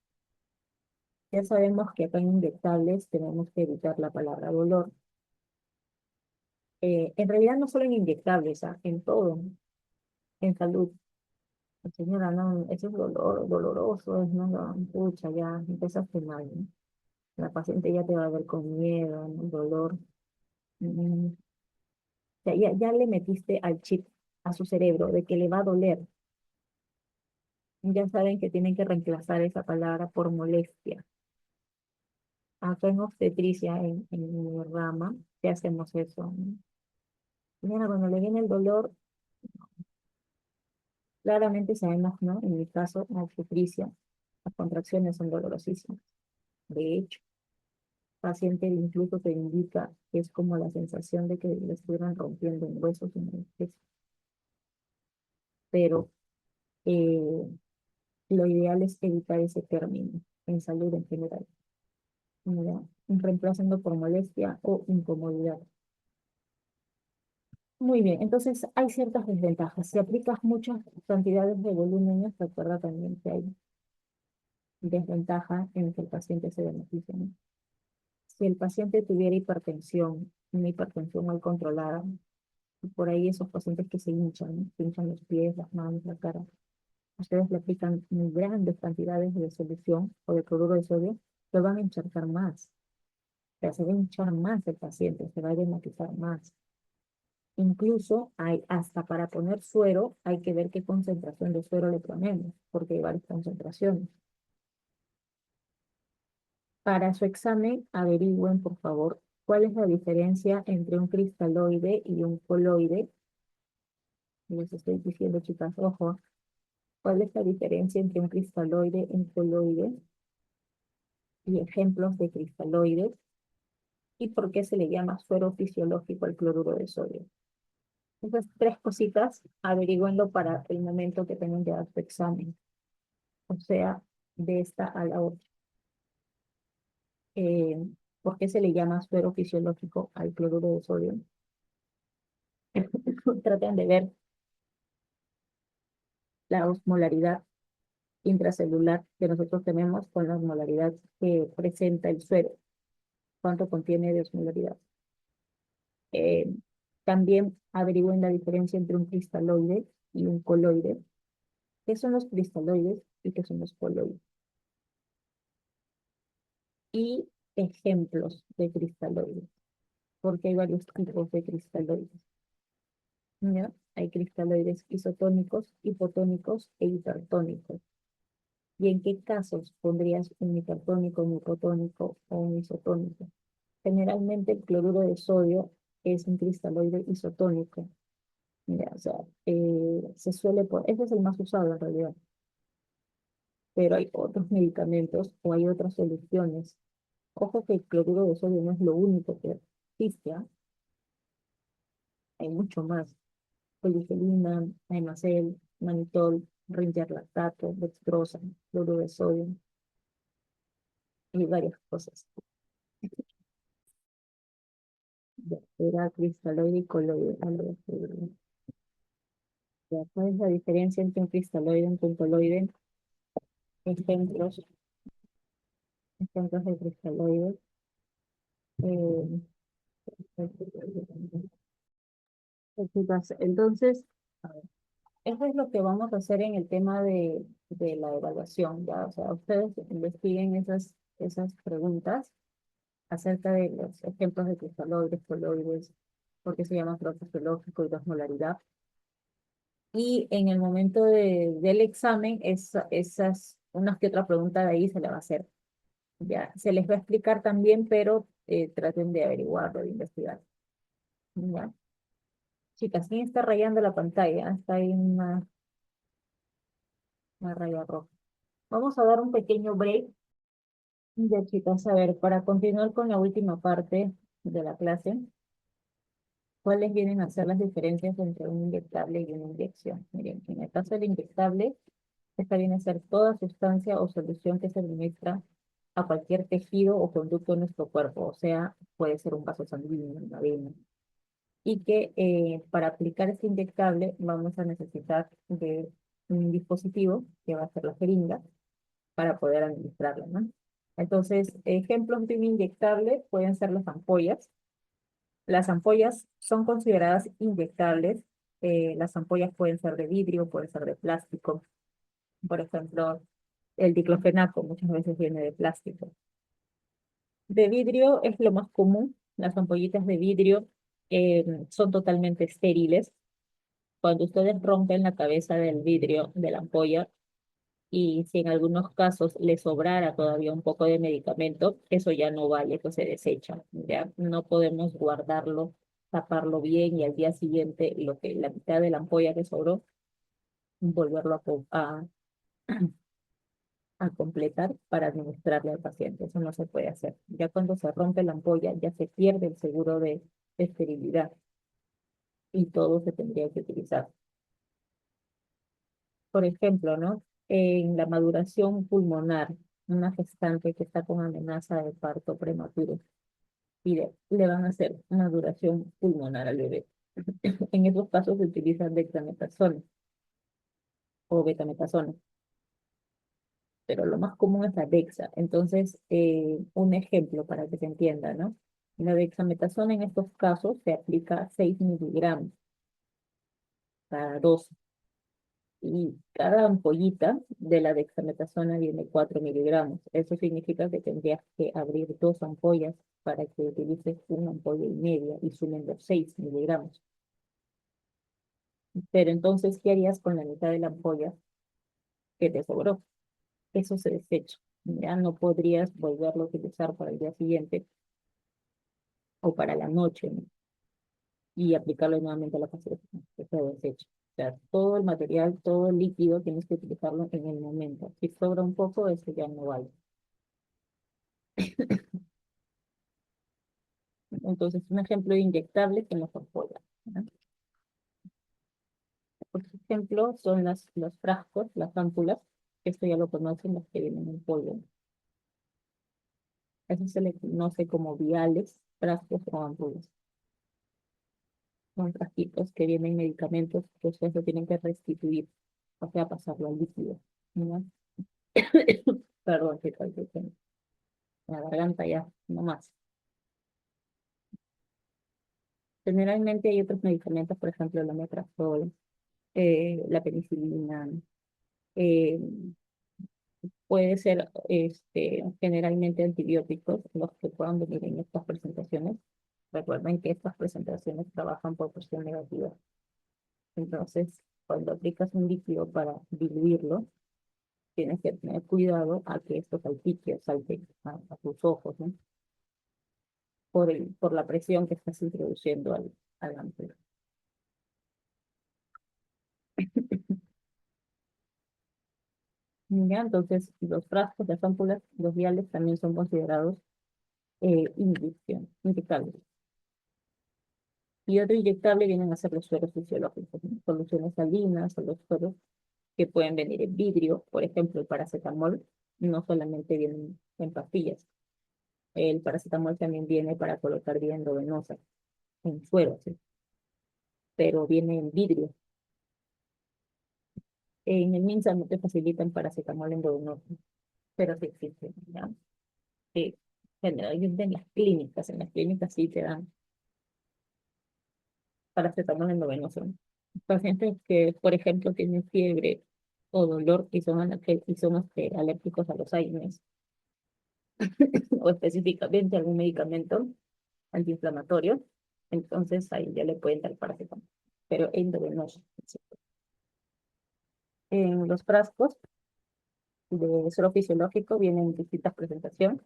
Ya sabemos que acá en inyectables tenemos que evitar la palabra dolor. En realidad no solo en inyectables, en todo, en salud. Señora, no, eso es doloroso, no, no, pucha, ya empezaste mal, ¿no? La paciente ya te va a ver con miedo, ¿no? Dolor. Mm, ya le metiste al chip a su cerebro de que le va a doler. Ya saben que tienen que reemplazar esa palabra por molestia. Acá en obstetricia, en mi rama, ya hacemos eso, ¿no? Mira, cuando le viene el dolor, claramente sabemos, ¿no? En mi caso, en obstetricia, las contracciones son dolorosísimas. De hecho, el paciente incluso te indica que es como la sensación de que le estuvieran rompiendo en huesos en el pecho. Pero eh, lo ideal es evitar ese término en salud en general, ¿ya? Reemplazando por molestia o incomodidad. Muy bien, entonces hay ciertas desventajas. Si aplicas muchas cantidades de volúmenes, recuerda también que hay desventaja en que el paciente se beneficie, ¿no? Si el paciente tuviera hipertensión, una hipertensión mal controlada, y por ahí esos pacientes que se hinchan, ¿no? Se hinchan los pies, las manos, la cara, ustedes le aplican muy grandes cantidades de solución o de cloruro de sodio, lo van a encharcar más. O sea, se va a hinchar más el paciente, se va a edematizar más. Incluso hay, hasta para poner suero, hay que ver qué concentración de suero le ponemos, porque hay varias concentraciones. Para su examen, averigüen, por favor, cuál es la diferencia entre un cristaloide y un coloide. Les estoy diciendo, chicas, ojo, cuál es la diferencia entre un cristaloide y un coloide y ejemplos de cristaloides y por qué se le llama suero fisiológico al cloruro de sodio. Esas tres cositas, averigüenlo para el momento que tengan que dar su examen, o sea, de esta a la otra. Eh, ¿Por qué se le llama suero fisiológico al cloruro de sodio? Traten de ver la osmolaridad intracelular que nosotros tenemos con la osmolaridad que presenta el suero, cuánto contiene de osmolaridad. Eh, También averigüen la diferencia entre un cristaloide y un coloide. ¿Qué son los cristaloides y qué son los coloides? Y ejemplos de cristaloides, porque hay varios tipos de cristaloides, ¿ya? Hay cristaloides isotónicos, hipotónicos e hipertónicos. ¿Y en qué casos pondrías un hipertónico, un hipotónico o un isotónico? Generalmente el cloruro de sodio es un cristaloide isotónico. Ya, o sea, se suele poner, ese es el más usado en realidad, pero hay otros medicamentos o hay otras soluciones. Ojo que el cloruro de sodio no es lo único que existe, ¿ah? Hay mucho más. Polifelina, Aimacel, Manitol, Ringer lactato, dextrosa, cloruro de sodio y varias cosas. Ya, era cristaloide y coloide. Ya, ¿cuál es la diferencia entre un cristaloide y un coloide? Ejemplos, ejemplos de cristaloides. Eh, entonces, a ver, eso es lo que vamos a hacer en el tema de la evaluación, ¿ya? O sea, ustedes investiguen esas preguntas acerca de los ejemplos de cristaloides, coloides, por qué se llama flor fisiológico y la osmolaridad. Y en el momento del examen, esas, unas que otra pregunta de ahí se la va a hacer. Ya, se les va a explicar también, pero traten de averiguarlo, de investigar. ¿Ya? Chicas, ¿quién está rayando la pantalla? Está ahí una raya roja. Vamos a dar un pequeño break. Ya, chicas, a ver, para continuar con la última parte de la clase, ¿cuáles vienen a ser las diferencias entre un inyectable y una inyección? Miren, en el caso del inyectable, esta viene a ser toda sustancia o solución que se administra a cualquier tejido o conducto de nuestro cuerpo, o sea, puede ser un vaso sanguíneo, una vena, y que para aplicar este inyectable vamos a necesitar de un dispositivo que va a ser la jeringa para poder administrarla, ¿no? Entonces, ejemplos de un inyectable pueden ser las ampollas. Las ampollas son consideradas inyectables Las ampollas pueden ser de vidrio, pueden ser de plástico. Por ejemplo, el diclofenaco muchas veces viene de plástico. De vidrio es lo más común. Las ampollitas de vidrio son totalmente estériles. Cuando ustedes rompen la cabeza del vidrio de la ampolla y si en algunos casos le sobrara todavía un poco de medicamento, eso ya no vale, pues se desecha. Ya no podemos guardarlo, taparlo bien y al día siguiente la mitad de la ampolla que sobró, volverlo a completar para administrarle al paciente. Eso no se puede hacer. Ya cuando se rompe la ampolla, ya se pierde el seguro de esterilidad y todo se tendría que utilizar. Por ejemplo, ¿no? En la maduración pulmonar, una gestante que está con amenaza de parto prematuro y le van a hacer maduración pulmonar al bebé. En esos casos se utiliza dexametasona o betametasona, pero lo más común es la dexa. Entonces, un ejemplo para que se entienda, ¿no? La dexametasona en estos casos se aplica 6 miligramos cada dosis y cada ampollita de la dexametasona viene 4 miligramos. Eso significa que tendrías que abrir dos ampollas para que utilices una ampolla y media y sumen los 6 miligramos. Pero entonces, ¿qué harías con la mitad de la ampolla que te sobró? Eso se desecha. Ya no podrías volverlo a utilizar para el día siguiente o para la noche, ¿no? Y aplicarlo nuevamente a la paciente, ¿no? Que se desecha. O sea, todo el material, todo el líquido, tienes que utilizarlo en el momento. Si sobra un poco, eso ya no vale. Entonces, un ejemplo de inyectable que nos apoya, ¿no? Por ejemplo, son los frascos, las ámpulas, esto ya lo conocen los que vienen en polvo. Eso se le conoce como viales, frascos o ámpulas. Son frasquitos que vienen medicamentos que ustedes se tienen que restituir, o sea, pasarlo al líquido, ¿no? Perdón, que tengo la garganta ya, no más. Generalmente hay otros medicamentos, por ejemplo, el omeprazol, la penicilina, eh, puede ser generalmente antibióticos los que puedan venir en estas presentaciones. Recuerden que estas presentaciones trabajan por presión negativa. Entonces, cuando aplicas un líquido para diluirlo, tienes que tener cuidado a que esto salpique o salte a tus ojos, ¿no? Por la presión que estás introduciendo al ampolla. Ya, entonces, los frascos, las ámpulas, los viales también son considerados inyectables. Y otro inyectable vienen a ser los sueros fisiológicos, ¿no? Soluciones salinas o los sueros que pueden venir en vidrio. Por ejemplo, el paracetamol no solamente viene en pastillas. El paracetamol también viene para colocar vía endovenosa, en suero, ¿sí? Pero viene en vidrio. En el MINSA no te facilitan paracetamol endovenoso, pero sí existe, ¿ya? Sí, generalmente en las clínicas sí te dan paracetamol endovenoso. Pacientes que, por ejemplo, tienen fiebre o dolor y son alérgicos a los AINES o específicamente algún medicamento antiinflamatorio, entonces ahí ya le pueden dar paracetamol, pero endovenoso. ¿Sí? En los frascos de suero fisiológico vienen distintas presentaciones.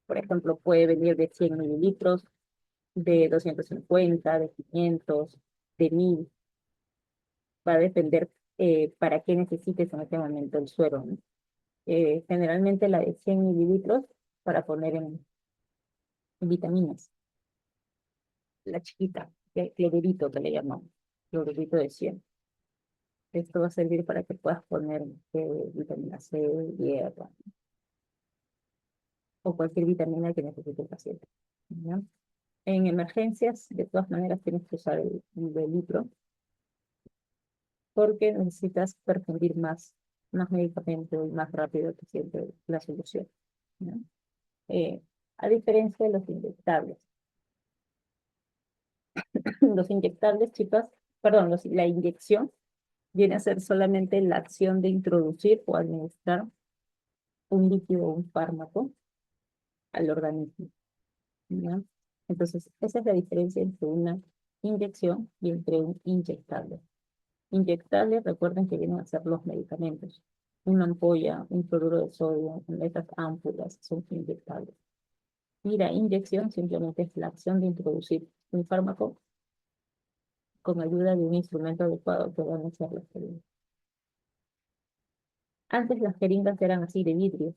Por ejemplo, puede venir de 100 mililitros, de 250, de 500, de 1000. Va a depender para qué necesites en este momento el suero, ¿no? Generalmente la de 100 mililitros para poner en vitaminas. La chiquita, el clorurito que le llamamos, clorurito de 100. Esto va a servir para que puedas poner vitamina C, hierro o cualquier vitamina que necesite el paciente, ¿ya? En emergencias, de todas maneras, tienes que usar el litro porque necesitas perfundir más medicamento y más rápido que siempre la solución, ¿ya? Eh, a diferencia de los inyectables. Los inyectables, chicas, perdón, la inyección viene a ser solamente la acción de introducir o administrar un líquido o un fármaco al organismo, ¿ya? Entonces, esa es la diferencia entre una inyección y entre un inyectable. Inyectables, recuerden que vienen a ser los medicamentos. Una ampolla, un cloruro de sodio, estas ámpulas son inyectables. Y la inyección simplemente es la acción de introducir un fármaco con ayuda de un instrumento adecuado que van a ser las jeringas. Antes las jeringas eran así de vidrio.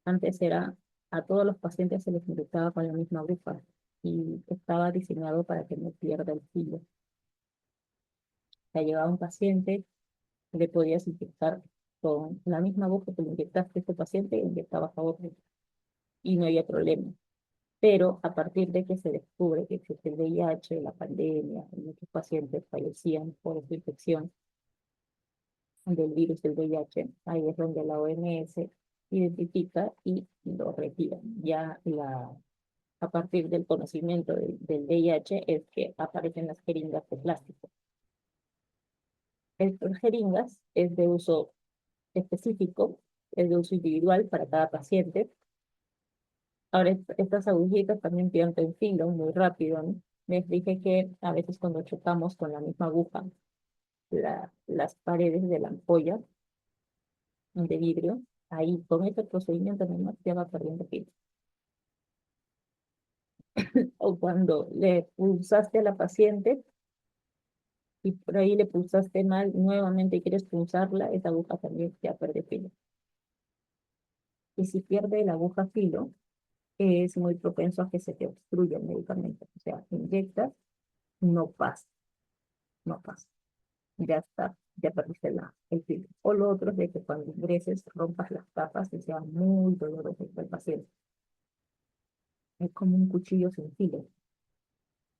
Antes era a todos los pacientes se les inyectaba con la misma aguja y estaba diseñado para que no pierda el filo. O sea, llegaba un paciente, le podías inyectar con la misma aguja que le inyectaste a este paciente, inyectabas a otro y no había problema. Pero a partir de que se descubre que existe el VIH, la pandemia, muchos pacientes fallecían por esta infección del virus del VIH, ahí es donde la OMS identifica y lo retira. A partir del conocimiento del VIH es que aparecen las jeringas de plástico. Estas jeringas es de uso específico, es de uso individual para cada paciente. Ahora, estas agujitas también pierden filo muy rápido, ¿no? Les dije que a veces cuando chocamos con la misma aguja, las paredes de la ampolla de vidrio, ahí con este procedimiento nomás ya va perdiendo filo. O cuando le pulsaste a la paciente y por ahí le pulsaste mal nuevamente quieres pulsarla, esa aguja también ya pierde filo. Y si pierde la aguja filo, es muy propenso a que se te obstruya el medicamento. O sea, inyectas, no pasa, no pasa. Ya está, ya perdiste el filo. O lo otro es de que cuando ingreses rompas las tapas y sea muy doloroso para el paciente. Es como un cuchillo sin filo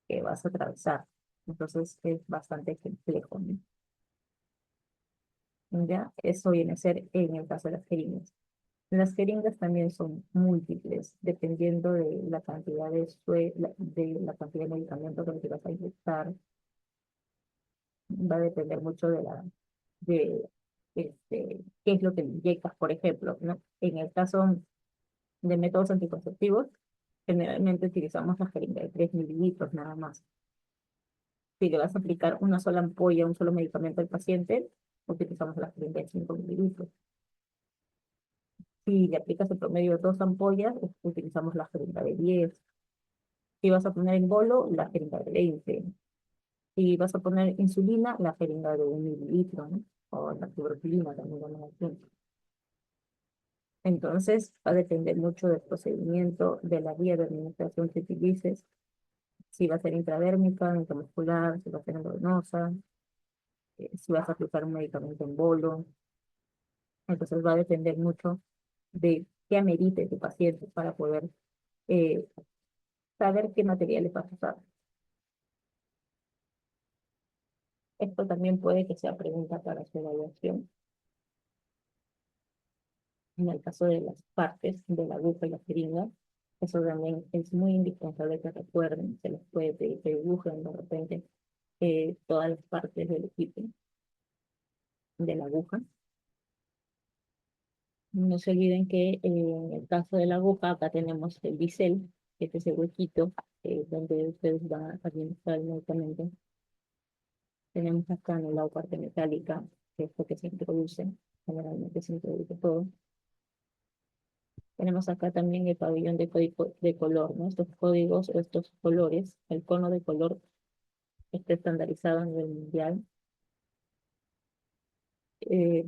que vas a atravesar. Entonces es bastante complejo, ¿no? Ya, eso viene a ser en el caso de las jeringas. Las jeringas también son múltiples, dependiendo de la cantidad de la cantidad de medicamento que le vas a inyectar. Va a depender mucho de qué es lo que le inyectas, por ejemplo, ¿no? En el caso de métodos anticonceptivos, generalmente utilizamos la jeringa de 3 mililitros nada más. Si le vas a aplicar una sola ampolla, un solo medicamento al paciente, utilizamos la jeringa de 5 mililitros. Si le aplicas el promedio de 2 ampollas, utilizamos la jeringa de 10. Si vas a poner en bolo, la jeringa de 20. Si vas a poner insulina, la jeringa de 1 mililitro, ¿no? O la fibroquilina también lo llaman así. Entonces, va a depender mucho del procedimiento, de la vía de administración que utilices, si va a ser intradérmica, intramuscular, si va a ser endovenosa, si vas a aplicar un medicamento en bolo. Entonces, va a depender mucho de qué amerite tu paciente para poder eh, saber qué materiales vas a usar. Esto también puede que sea pregunta para su evaluación. En el caso de las partes de la aguja y la jeringa, eso también es muy indispensable que recuerden, se les puede pedir que dibujen de repente todas las partes del equipo de la aguja. No se olviden que en el caso de la aguja, acá tenemos el bisel, que es ese huequito donde ustedes van a administrar el medicamento. Tenemos acá en la parte metálica, que es lo que se introduce, generalmente se introduce todo. Tenemos acá también el pabellón de color, ¿no? Estos códigos, estos colores, el cono de color está estandarizado a nivel mundial.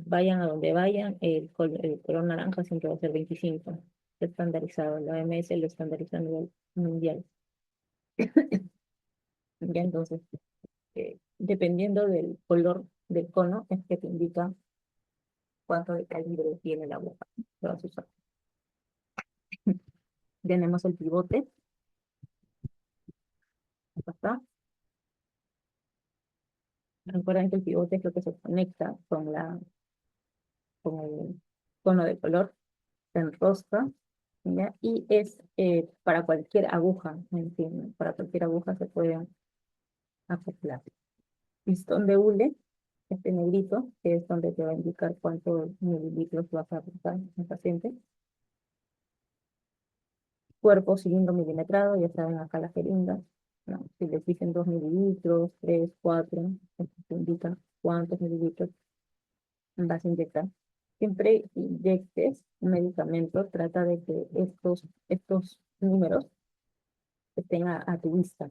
Vayan a donde vayan, el color naranja siempre va a ser 25. Está estandarizado, la OMS lo estandariza a nivel mundial. Ya entonces, dependiendo del color del cono, es que te indica cuánto de calibre tiene la aguja que vas a usar. Tenemos el pivote, acá está. Recuerden que el pivote es lo que se conecta con el cono de color, se enrosca, ¿ya? Y es para cualquier aguja, ¿me entienden? Para cualquier aguja se puede acoplar. Listón de hule, este negrito, que es donde te va a indicar cuántos mililitros vas a aplicar al paciente. Cuerpo, cilindro milimetrado, ya saben acá la jeringa, ¿no? Si les dicen 2 mililitros, 3, 4, esto te indica cuántos mililitros vas a inyectar. Siempre inyectes un medicamento, trata de que estos números estén a tu vista.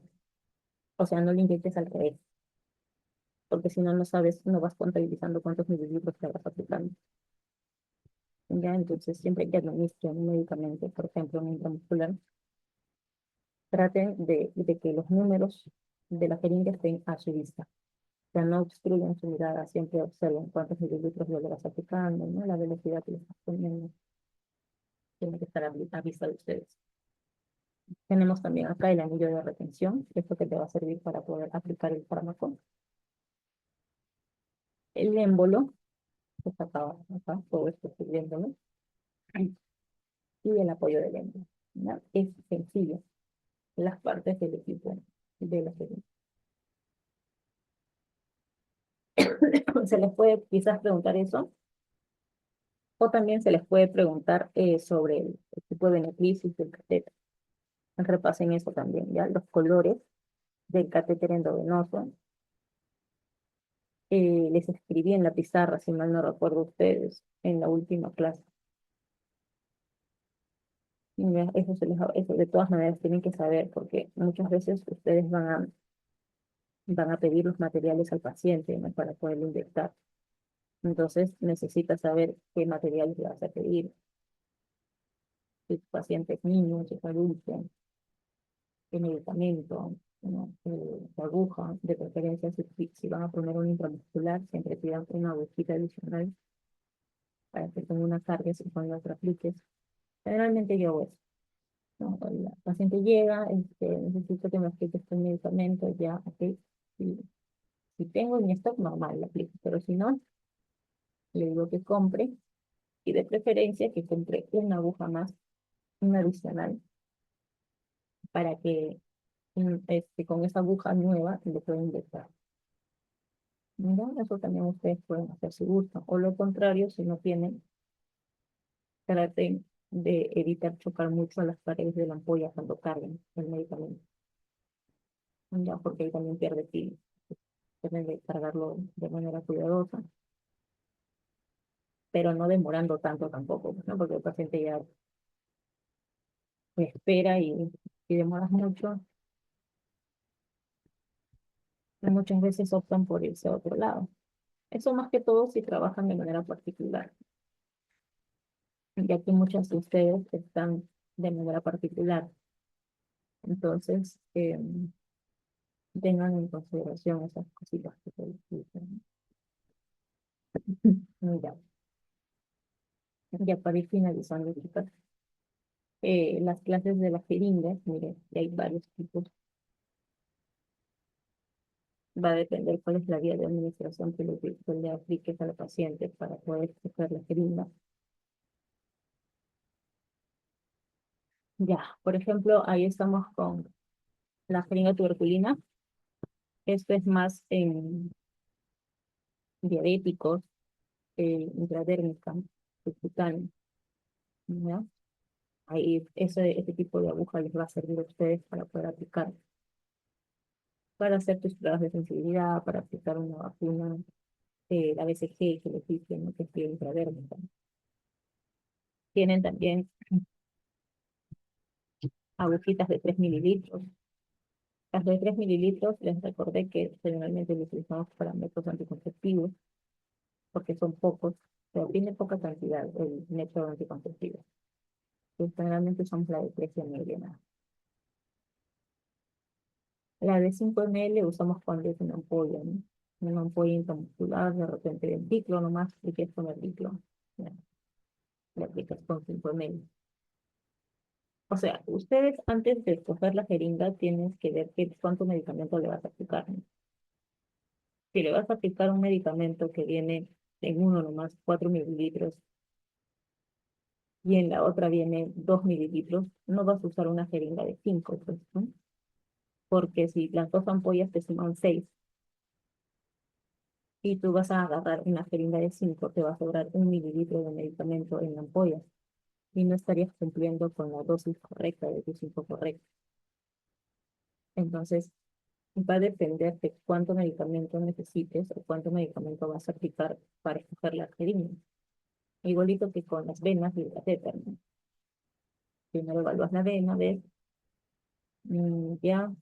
O sea, no le inyectes al revés, porque si no, no sabes, no vas contabilizando cuántos mililitros te vas aplicando. Ya, entonces, siempre que administren un medicamento, por ejemplo, un intramuscular, traten de que los números de la jeringa estén a su vista. O sea, no obstruyan su mirada, siempre observen cuántos mililitros le vas aplicando, ¿no? La velocidad que le estás poniendo tiene que estar a vista de ustedes. Tenemos también acá el anillo de retención, que es lo que te va a servir para poder aplicar el fármaco. El émbolo, que está acá, todo esto estoy viéndolo. Y el apoyo del émbolo, ¿no? Es sencillo, las partes del equipo de la jeringa. Se les puede quizás preguntar eso, o también se les puede preguntar sobre el tipo de neclisis del catéter. Repasen eso también, ¿ya? Los colores del catéter endovenoso. Les escribí en la pizarra, si mal no recuerdo ustedes, en la última clase. Ya, eso de todas maneras tienen que saber, porque muchas veces ustedes van a pedir los materiales al paciente, ¿no? Para poderlo inyectar. Entonces necesitas saber qué materiales le vas a pedir. Si tu paciente es niño, si es adulto, qué medicamento, ¿no? La aguja, de preferencia si van a poner un intramuscular, siempre pidan una agujita adicional para que tenga una carga si cuando la apliques. Generalmente yo hago eso, ¿no? El paciente llega, necesito que me aplique este medicamento, ya, ok. Si, si tengo en mi stock, normal, le aplico, pero si no, le digo que compre y de preferencia que compre una aguja más, una adicional, para que con esa aguja nueva le pueda inyectar. ¿No? Eso también ustedes pueden hacer si gustan. O lo contrario, si no tienen, traten de evitar chocar mucho a las paredes de la ampolla cuando carguen el medicamento. Ya, porque ahí también pierde pila. Tienen que cargarlo de manera cuidadosa, pero no demorando tanto tampoco, ¿no? Porque el paciente ya espera y si demoras mucho, muchas veces optan por irse a otro lado. Eso más que todo si trabajan de manera particular, ya que muchas de ustedes están de manera particular. Entonces, tengan en consideración esas cositas que se les dicen. Ya, ya para ir finalizando, chicas, las clases de las jeringas, mire, y hay varios tipos. Va a depender cuál es la vía de administración que le apliques al paciente para poder escoger la jeringa. Ya, por ejemplo, ahí estamos con la jeringa tuberculina. Esto es más en diabéticos, intradérmica, subcutánea, ¿ya? Ahí ese tipo de aguja les va a servir a ustedes para poder aplicar, para hacer tus pruebas de sensibilidad, para aplicar una vacuna, la BCG que les dicen, ¿no? Que es vía intradérmica. Tienen también agujitas de 3 mililitros. Las de 3 mililitros les recordé que generalmente las utilizamos para métodos anticonceptivos, porque son pocos, pero tiene poca cantidad el método anticonceptivo. Entonces, generalmente usamos la de 3 ml. La de 5 ml usamos cuando es una ampolla, ¿no? Una ampolla intramuscular, de repente el ciclo nomás, y que es con el ciclo. Ya, le aplicas con 5 ml. O sea, ustedes antes de escoger la jeringa tienen que ver cuánto medicamento le vas a aplicar, ¿no? Si le vas a aplicar un medicamento que viene en uno nomás 4 mililitros y en la otra viene 2 mililitros, no vas a usar una jeringa de 5, pues, ¿no? Porque si las dos ampollas te suman 6, y tú vas a agarrar una jeringa de 5, te va a sobrar 1 mililitro de medicamento en la ampolla y no estarías cumpliendo con la dosis correcta de tu 5 correcta. Entonces, va a depender de cuánto medicamento necesites o cuánto medicamento vas a aplicar para escoger la jeringa. Igualito que con las venas y el catéter, ¿no? Primero evalúas la vena, ves, ya,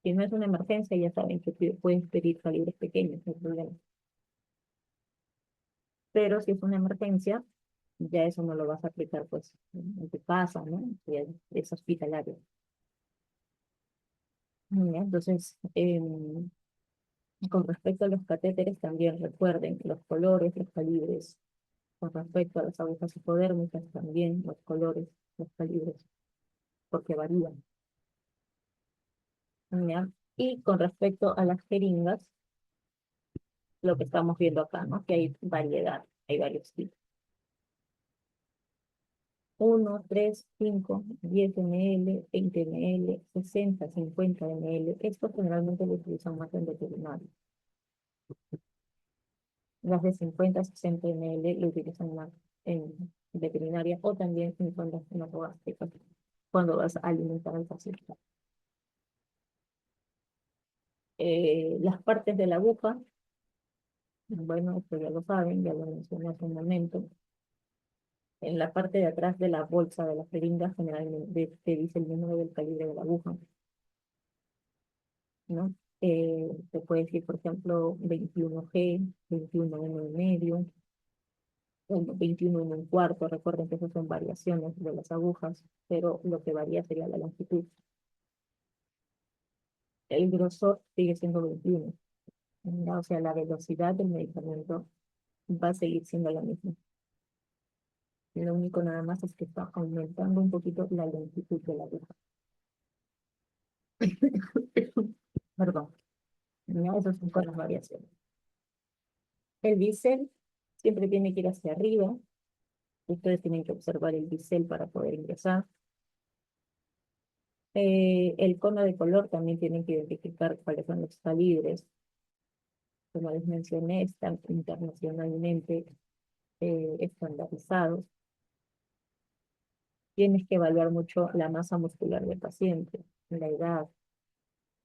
si no es una emergencia, ya saben que puedes pedir calibres pequeños, no hay problema. Pero si es una emergencia, ya eso no lo vas a aplicar pues en tu casa, ¿no? Ya es hospitalario. Ya, entonces, con respecto a los catéteres, también recuerden que los colores, los calibres, con respecto a las agujas hipodérmicas, también los colores, los calibres, porque varían. ¿Ya? Y con respecto a las jeringas, lo que estamos viendo acá, ¿no? Que hay variedad, hay varios tipos. 1, 3, 5, 10 ml, 20 ml, 60, 50 ml. Esto generalmente lo utilizan más en veterinario. Las de 50, 60 ml lo utilizan más en veterinaria o también en sondas hematogástricas cuando vas a alimentar al paciente. Las partes de la aguja, bueno, esto ya lo saben, ya lo mencioné hace un momento. En la parte de atrás de la bolsa de la jeringa generalmente te dice el número del calibre de la aguja, ¿no? Te puede decir, por ejemplo, 21G, 21 1 y medio, 21 1 1/4. Recuerden que esas son variaciones de las agujas, pero lo que varía sería la longitud. El grosor sigue siendo 21, ¿no? O sea, la velocidad del medicamento va a seguir siendo la misma. Lo único nada más es que está aumentando un poquito la longitud de la aguja. Perdón, ¿no? Esas son con las variaciones. El bisel siempre tiene que ir hacia arriba. Ustedes tienen que observar el bisel para poder ingresar. El cono de color también tienen que identificar cuáles son los calibres. Como les mencioné, están internacionalmente estandarizados. Tienes que evaluar mucho la masa muscular del paciente, la edad,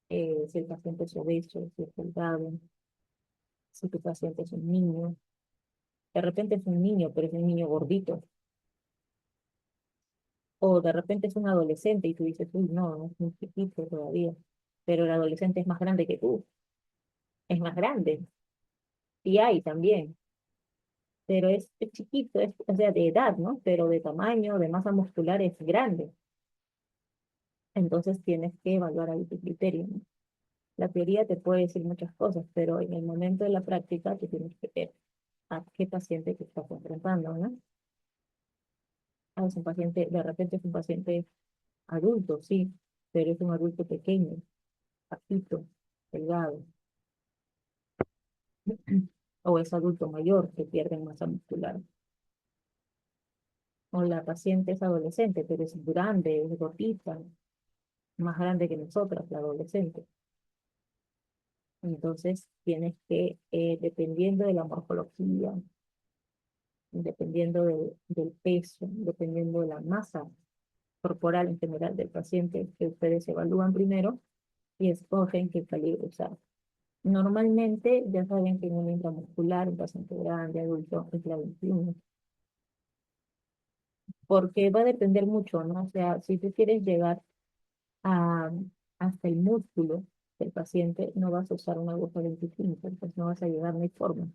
si el paciente es obeso, si es delgado, si tu paciente es un niño. De repente es un niño, pero es un niño gordito. O de repente es un adolescente y tú dices, uy, no, es muy chiquito todavía. Pero el adolescente es más grande que tú, es más grande. Y hay también, pero es chiquito, o sea, de edad, ¿no? Pero de tamaño, de masa muscular es grande. Entonces tienes que evaluar ahí tu criterio, ¿no? La teoría te puede decir muchas cosas, pero en el momento de la práctica tú tienes que ver a qué paciente te estás enfrentando, ¿no? Es un paciente, de repente es un paciente adulto, sí, pero es un adulto pequeño, bajito, delgado, o es adulto mayor que pierde masa muscular. O la paciente es adolescente, pero es grande, es gordita, más grande que nosotras, la adolescente. Entonces tienes que, dependiendo de la morfología, dependiendo del peso, dependiendo de la masa corporal en general del paciente, que ustedes evalúan primero y escogen qué calibre usar. Normalmente, ya saben que en un intramuscular, un paciente grande, adulto, es la 21, porque va a depender mucho, ¿no? O sea, si tú quieres llegar a, hasta el músculo del paciente, no vas a usar una aguja 25, pues no vas a llegar, no hay forma.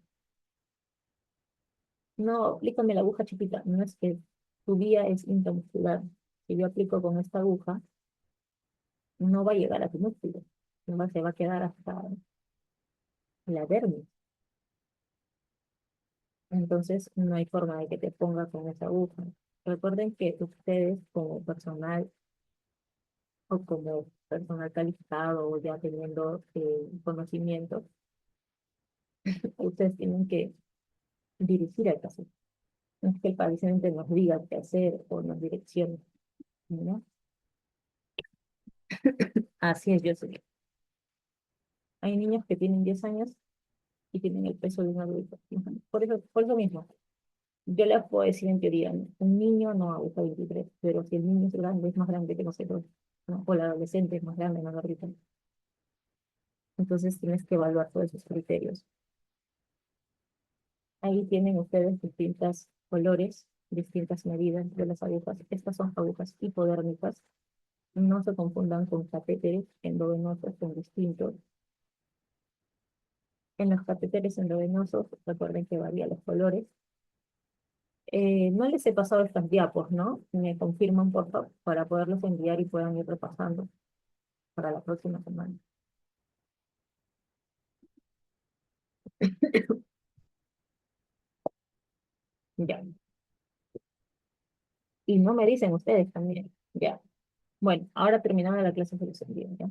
No, aplícame la aguja chiquita, no es que tu vía es intramuscular. Si yo aplico con esta aguja, no va a llegar a tu músculo, se va a quedar hasta la dermis. Entonces, no hay forma de que te ponga con esa aguja. Recuerden que ustedes como personal o como personal calificado o ya teniendo conocimiento, ustedes tienen que dirigir al paciente. No es que el paciente nos diga qué hacer o nos direccione, ¿no? Así es, yo sé. Hay niños que tienen 10 años y tienen el peso de un adulto. Por eso mismo, yo les puedo decir en teoría, un niño no aguanta 23, pero si el niño es grande, es más grande que nosotros, ¿no? O el adolescente es más grande, más gordito. Entonces tienes que evaluar todos esos criterios. Ahí tienen ustedes distintos colores, distintas medidas de las agujas. Estas son agujas hipodérmicas. No se confundan con catéteres endovenosos, son distintos. En los catéteres endovenosos, recuerden que varían los colores. No les he pasado estas diapos, ¿no? Me confirman, por favor, para poderlos enviar y puedan ir repasando para la próxima semana. Ya. Y no me dicen ustedes también. Ya. Bueno, ahora terminamos la clase, se los envío, ¿ya?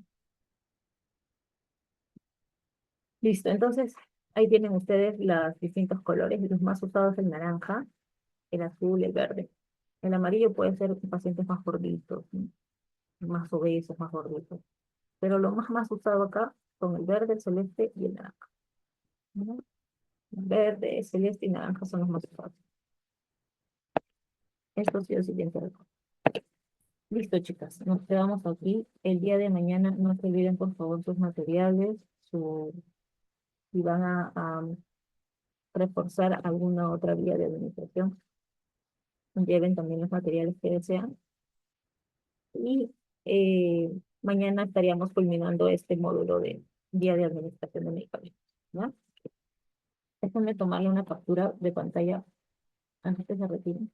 Listo, entonces ahí tienen ustedes los distintos colores. Los más usados el naranja, el azul, el verde. El amarillo puede ser pacientes más gorditos, ¿no? Más obesos, más gorditos. Pero lo más usado acá son el verde, el celeste y el naranja, ¿no? Verde, celeste y naranja son los más usados. Esto ha sido el siguiente recorte. Listo, chicas, nos quedamos aquí. El día de mañana no se olviden, por favor, sus materiales, si van a reforzar alguna otra vía de administración, lleven también los materiales que desean. Y mañana estaríamos culminando este módulo de Guía de Administración de Medicamentos, ¿no? Déjenme tomarle una captura de pantalla antes que se retiren.